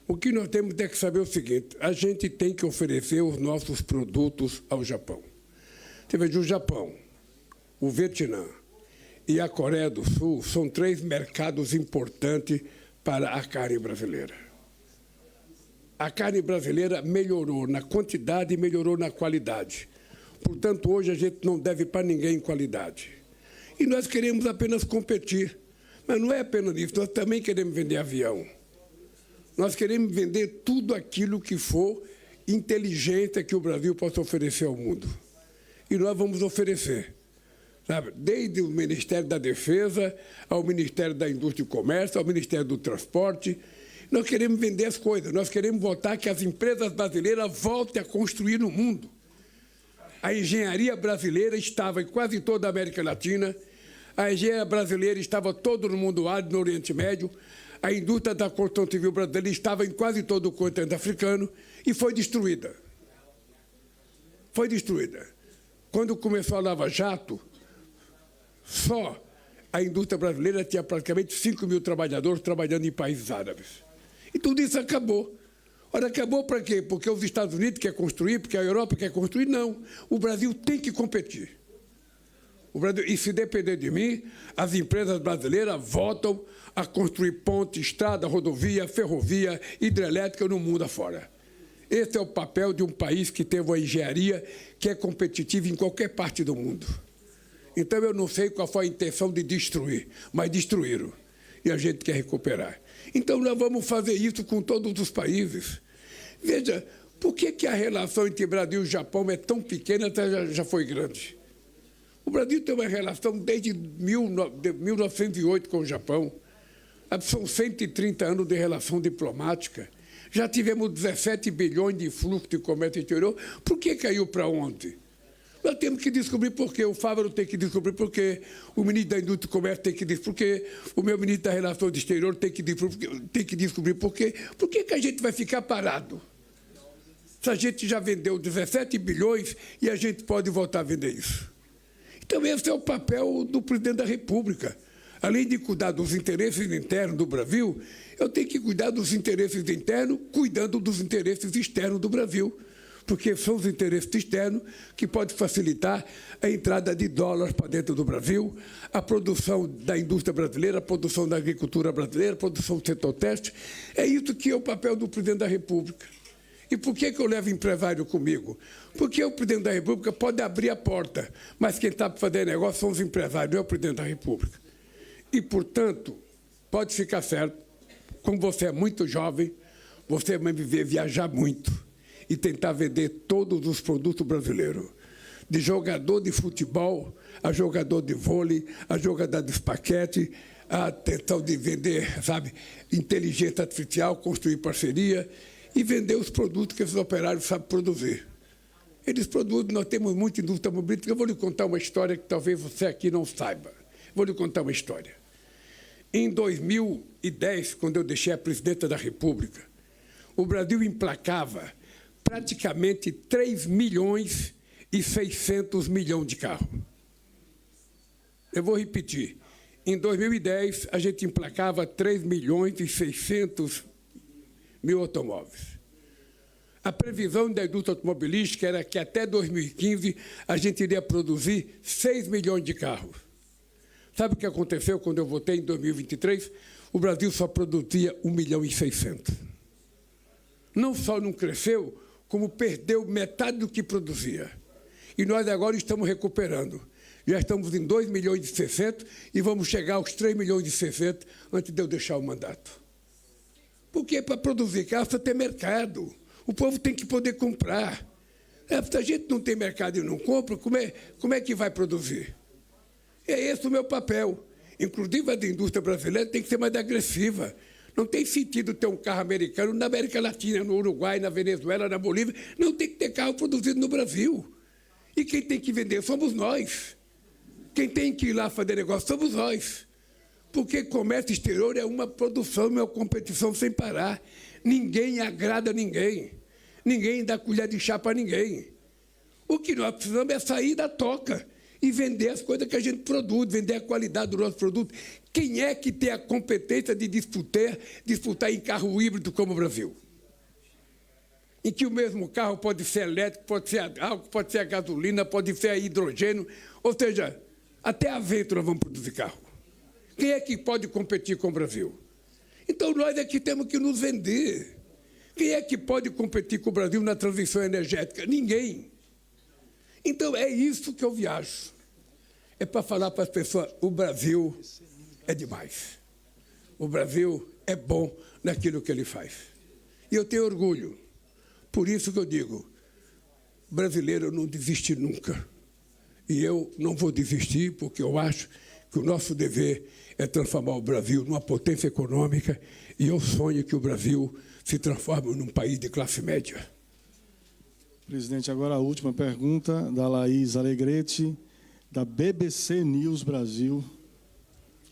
O que nós temos é que saber o seguinte, a gente tem que oferecer os nossos produtos ao Japão. Você veja, o Japão, o Vietnã e a Coreia do Sul são 3 mercados importantes para a carne brasileira. A carne brasileira melhorou na quantidade e melhorou na qualidade. Portanto, hoje a gente não deve para ninguém em qualidade. E nós queremos apenas competir. Mas não é apenas isso, nós também queremos vender avião. Nós queremos vender tudo aquilo que for inteligência que o Brasil possa oferecer ao mundo. E nós vamos oferecer, sabe? Desde o Ministério da Defesa, ao Ministério da Indústria e Comércio, ao Ministério do Transporte. Nós queremos vender as coisas, nós queremos votar que as empresas brasileiras voltem a construir no mundo. A engenharia brasileira estava em quase toda a América Latina, a engenharia brasileira estava todo no mundo árabe, no Oriente Médio, a indústria da construção civil brasileira estava em quase todo o continente africano e foi destruída. Foi destruída. Quando começou a Lava Jato, só a indústria brasileira tinha praticamente 5 mil trabalhadores trabalhando em países árabes. E tudo isso acabou. Ora, acabou para quê? Porque os Estados Unidos querem construir, porque a Europa quer construir? Não. O Brasil tem que competir. E se depender de mim, as empresas brasileiras voltam a construir ponte, estrada, rodovia, ferrovia, hidrelétrica no mundo afora. Esse é o papel de um país que tem uma engenharia que é competitiva em qualquer parte do mundo. Então, eu não sei qual foi a intenção de destruir, mas destruíram. E a gente quer recuperar. Então, nós vamos fazer isso com todos os países. Veja, por que a relação entre Brasil e Japão é tão pequena, até já foi grande? O Brasil tem uma relação desde 1908 com o Japão. São 130 anos de relação diplomática. Já tivemos 17 bilhões de fluxo de comércio exterior. Por que caiu para onde? Nós temos que descobrir por quê. O Fávaro tem que descobrir por quê. O ministro da Indústria e Comércio tem que descobrir por quê. O meu ministro da Relações Exteriores tem que descobrir por quê. Por que a gente vai ficar parado? Se a gente já vendeu 17 bilhões e a gente pode voltar a vender isso. Então, esse é o papel do presidente da República. Além de cuidar dos interesses internos do Brasil, eu tenho que cuidar dos interesses internos, cuidando dos interesses externos do Brasil, porque são os interesses externos que podem facilitar a entrada de dólares para dentro do Brasil, a produção da indústria brasileira, a produção da agricultura brasileira, a produção do setor têxtil. É isso que é o papel do presidente da República. E por que eu levo empresário comigo? Porque o presidente da República pode abrir a porta, mas quem está para fazer negócio são os empresários, não é o presidente da República. E, portanto, pode ficar certo, como você é muito jovem, você vai viajar muito e tentar vender todos os produtos brasileiros. De jogador de futebol a jogador de vôlei, a jogador de espaquete, a tentação de vender, sabe, inteligência artificial, construir parceria e vender os produtos que esses operários sabem produzir. Eles produzem, nós temos muita indústria automobilística. Eu vou lhe contar uma história que talvez você aqui não saiba. Vou lhe contar uma história. Em 2010, quando eu deixei a presidenta da República, o Brasil emplacava praticamente 3.600.000.000 de carros. Eu vou repetir. Em 2010, a gente emplacava 3.600.000 automóveis. A previsão da indústria automobilística era que até 2015 a gente iria produzir 6 milhões de carros. Sabe o que aconteceu quando eu votei em 2023? O Brasil só produzia 1.600.000. Não só não cresceu, como perdeu metade do que produzia. E nós agora estamos recuperando. Já estamos em 2.600.000 e vamos chegar aos 3.600.000 antes de eu deixar o mandato. Porque para produzir carro precisa ter mercado. O povo tem que poder comprar. Se a gente não tem mercado e não compra, como é que vai produzir? É esse o meu papel. Inclusive, a indústria brasileira tem que ser mais agressiva. Não tem sentido ter um carro americano na América Latina, no Uruguai, na Venezuela, na Bolívia. Não tem que ter carro produzido no Brasil. E quem tem que vender somos nós. Quem tem que ir lá fazer negócio somos nós. Porque comércio exterior é uma produção, é uma competição sem parar. Ninguém agrada ninguém. Ninguém dá colher de chá para ninguém. O que nós precisamos é sair da toca e vender as coisas que a gente produz, vender a qualidade do nosso produto. Quem é que tem a competência de disputar em carro híbrido como o Brasil? Em que o mesmo carro pode ser elétrico, pode ser álcool, pode ser a gasolina, pode ser a hidrogênio. Ou seja, até a vento nós vamos produzir carro. Quem é que pode competir com o Brasil? Então, nós é que temos que nos vender. Quem é que pode competir com o Brasil na transição energética? Ninguém. Então, é isso que eu viajo. É para falar para as pessoas, o Brasil é demais. O Brasil é bom naquilo que ele faz. E eu tenho orgulho. Por isso que eu digo, brasileiro não desiste nunca. E eu não vou desistir, porque eu acho que o nosso dever é transformar o Brasil numa potência econômica, e eu sonho que o Brasil se transforme num país de classe média.
Presidente, agora a última pergunta da Laís Alegrete, da BBC News Brasil.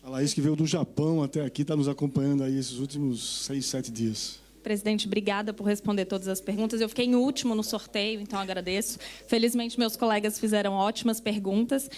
A Laís, que veio do Japão até aqui, está nos acompanhando aí esses últimos 6, 7 dias.
Presidente, obrigada por responder todas as perguntas. Eu fiquei em último no sorteio, então agradeço. Felizmente, meus colegas fizeram ótimas perguntas.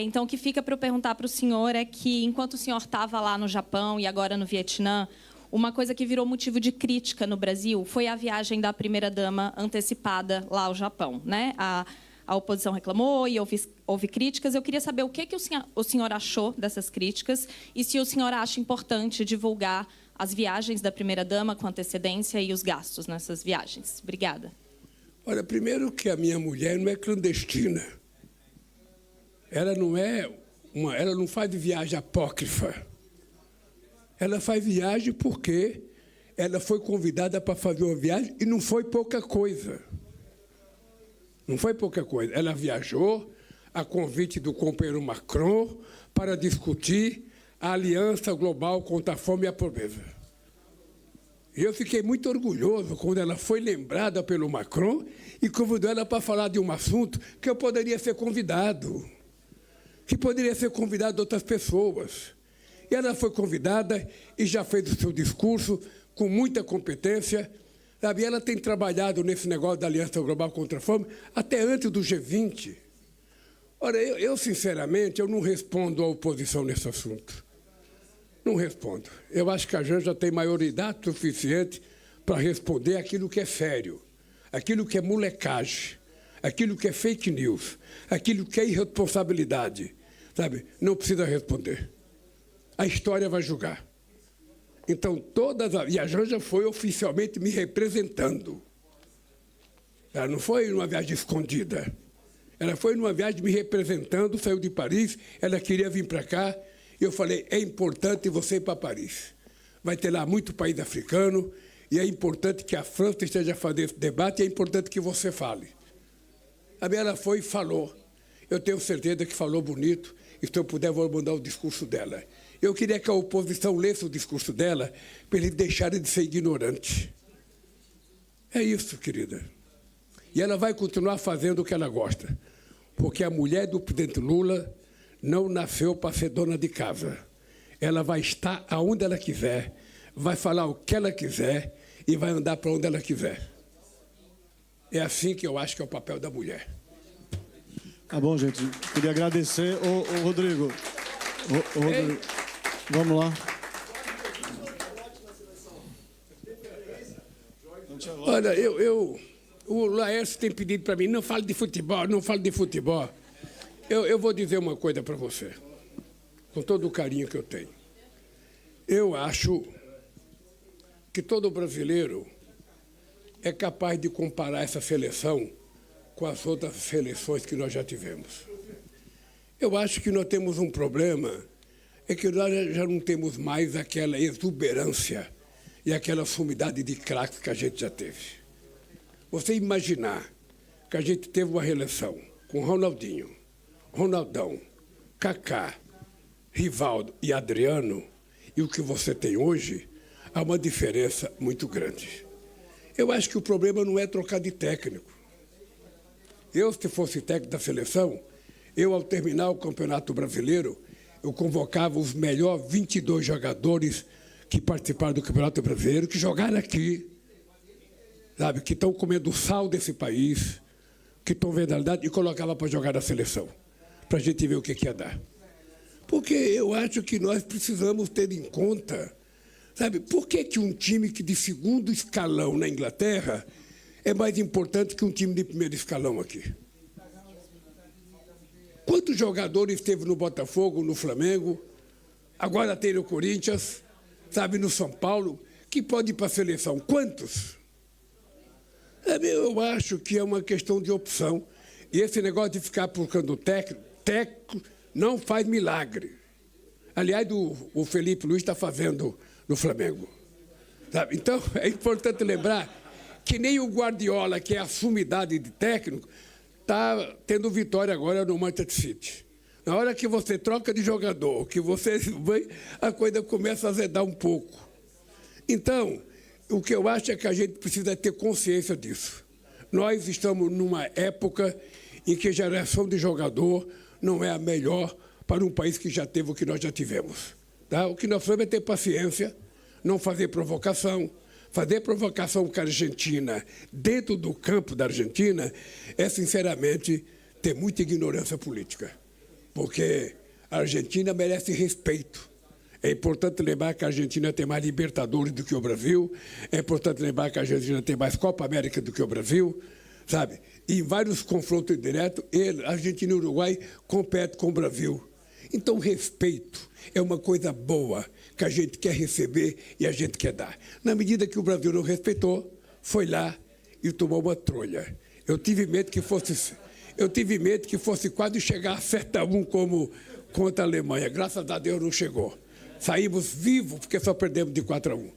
Então, o que fica para eu perguntar para o senhor é que, enquanto o senhor estava lá no Japão e agora no Vietnã, uma coisa que virou motivo de crítica no Brasil foi a viagem da primeira-dama antecipada lá ao Japão, né? A oposição reclamou e houve críticas. Eu queria saber o que o senhor achou dessas críticas e se o senhor acha importante divulgar as viagens da primeira-dama com antecedência e os gastos nessas viagens. Obrigada.
Olha, primeiro que a minha mulher não é clandestina. Ela não faz viagem apócrifa. Ela faz viagem porque ela foi convidada para fazer uma viagem e não foi pouca coisa. Não foi pouca coisa. Ela viajou a convite do companheiro Macron para discutir a aliança global contra a fome e a pobreza. E eu fiquei muito orgulhoso quando ela foi lembrada pelo Macron e convidou ela para falar de um assunto que eu poderia ser convidado, que poderia ser convidado de outras pessoas. E ela foi convidada e já fez o seu discurso com muita competência. Sabe? Ela tem trabalhado nesse negócio da Aliança Global contra a Fome até antes do G20. Ora, eu sinceramente, eu não respondo à oposição nesse assunto. Não respondo. Eu acho que a Janja tem maioridade suficiente para responder aquilo que é sério, aquilo que é molecagem, aquilo que é fake news, aquilo que é irresponsabilidade. Sabe? Não precisa responder. A história vai julgar. Então, e a Janja foi oficialmente me representando. Ela não foi numa viagem escondida. Ela foi numa viagem me representando, saiu de Paris, ela queria vir para cá. E eu falei, é importante você ir para Paris. Vai ter lá muito país africano e é importante que a França esteja fazendo esse debate e é importante que você fale. Aí ela foi e falou. Eu tenho certeza que falou bonito e se eu puder vou mandar o discurso dela. Eu queria que a oposição lesse o discurso dela para eles deixarem de ser ignorantes. É isso, querida. E ela vai continuar fazendo o que ela gosta, porque a mulher do presidente Lula não nasceu para ser dona de casa. Ela vai estar aonde ela quiser, vai falar o que ela quiser e vai andar para onde ela quiser. É assim que eu acho que é o papel da mulher.
Tá bom, gente. Queria agradecer. Ô Rodrigo. Rodrigo. Vamos lá.
Olha, o Laércio tem pedido para mim, não fale de futebol, não fale de futebol. Eu vou dizer uma coisa para você, com todo o carinho que eu tenho. Eu acho que todo brasileiro é capaz de comparar essa seleção com as outras seleções que nós já tivemos. Eu acho que nós temos um problema, é que nós já não temos mais aquela exuberância e aquela sumidade de craques que a gente já teve. Você imaginar que a gente teve uma relação com Ronaldinho, Ronaldão, Kaká, Rivaldo e Adriano, e o que você tem hoje, há uma diferença muito grande. Eu acho que o problema não é trocar de técnico. Eu, se fosse técnico da seleção, ao terminar o Campeonato Brasileiro, eu convocava os melhores 22 jogadores que participaram do Campeonato Brasileiro, que jogaram aqui, sabe, que estão comendo o sal desse país, que estão vendo a realidade, e colocava para jogar na seleção, para a gente ver o que ia dar. Porque eu acho que nós precisamos ter em conta, sabe, por que um time que de segundo escalão na Inglaterra é mais importante que um time de primeiro escalão aqui? Quantos jogadores teve no Botafogo, no Flamengo, agora tem no Corinthians, sabe, no São Paulo, que pode ir para a seleção? Quantos? Eu acho que é uma questão de opção. E esse negócio de ficar procurando técnico não faz milagre. Aliás, o Felipe Luiz está fazendo no Flamengo. Sabe? Então, é importante lembrar que nem o Guardiola, que é a sumidade de técnico, está tendo vitória agora no Manchester City. Na hora que você troca de jogador, que você vai, a coisa começa a azedar um pouco. Então, o que eu acho é que a gente precisa ter consciência disso. Nós estamos numa época em que a geração de jogador não é a melhor para um país que já teve o que nós já tivemos. Tá? O que nós precisamos é ter paciência, não fazer provocação. Fazer provocação com a Argentina dentro do campo da Argentina é, sinceramente, ter muita ignorância política. Porque a Argentina merece respeito. É importante lembrar que a Argentina tem mais Libertadores do que o Brasil. É importante lembrar que a Argentina tem mais Copa América do que o Brasil, sabe? E em vários confrontos diretos, a Argentina e o Uruguai competem com o Brasil. Então, respeito é uma coisa boa que a gente quer receber e a gente quer dar. Na medida que o Brasil não respeitou, foi lá e tomou uma trolha. Eu tive medo que fosse quase chegar a 7-1 como contra a Alemanha. Graças a Deus não chegou. Saímos vivos porque só perdemos de 4-1.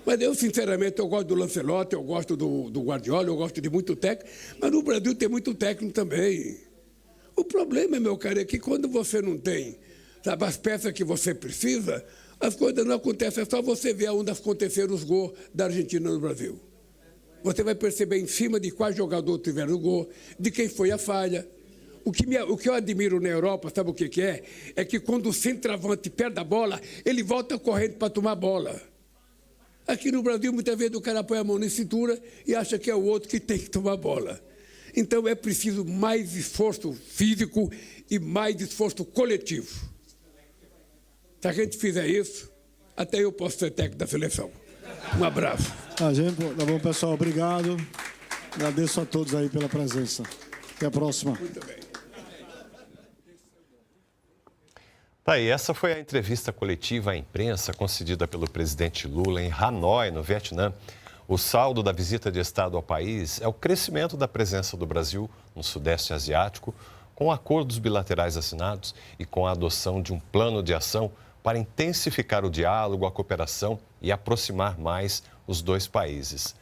Mas eu, sinceramente, eu gosto do Lancelotti, eu gosto do Guardiola, eu gosto de muito técnico, mas no Brasil tem muito técnico também. O problema, meu caro, é que quando você não tem, sabe, as peças que você precisa, as coisas não acontecem. É só você ver onde aconteceram os gols da Argentina no Brasil. Você vai perceber em cima de quais jogadores tiveram o gol, de quem foi a falha. O que eu admiro na Europa, sabe o que é? É que quando o centroavante perde a bola, ele volta correndo para tomar a bola. Aqui no Brasil, muitas vezes o cara põe a mão na cintura e acha que é o outro que tem que tomar a bola. Então é preciso mais esforço físico e mais esforço coletivo. Se a gente fizer isso, até eu posso ser técnico da seleção. Um abraço.
Tá bom, pessoal. Obrigado. Agradeço a todos aí pela presença. Até a próxima.
Muito bem.
Tá aí, essa foi a entrevista coletiva à imprensa concedida pelo presidente Lula em Hanoi, no Vietnã, O saldo da visita de Estado ao país é o crescimento da presença do Brasil no Sudeste Asiático, com acordos bilaterais assinados e com a adoção de um plano de ação para intensificar o diálogo, a cooperação e aproximar mais os dois países.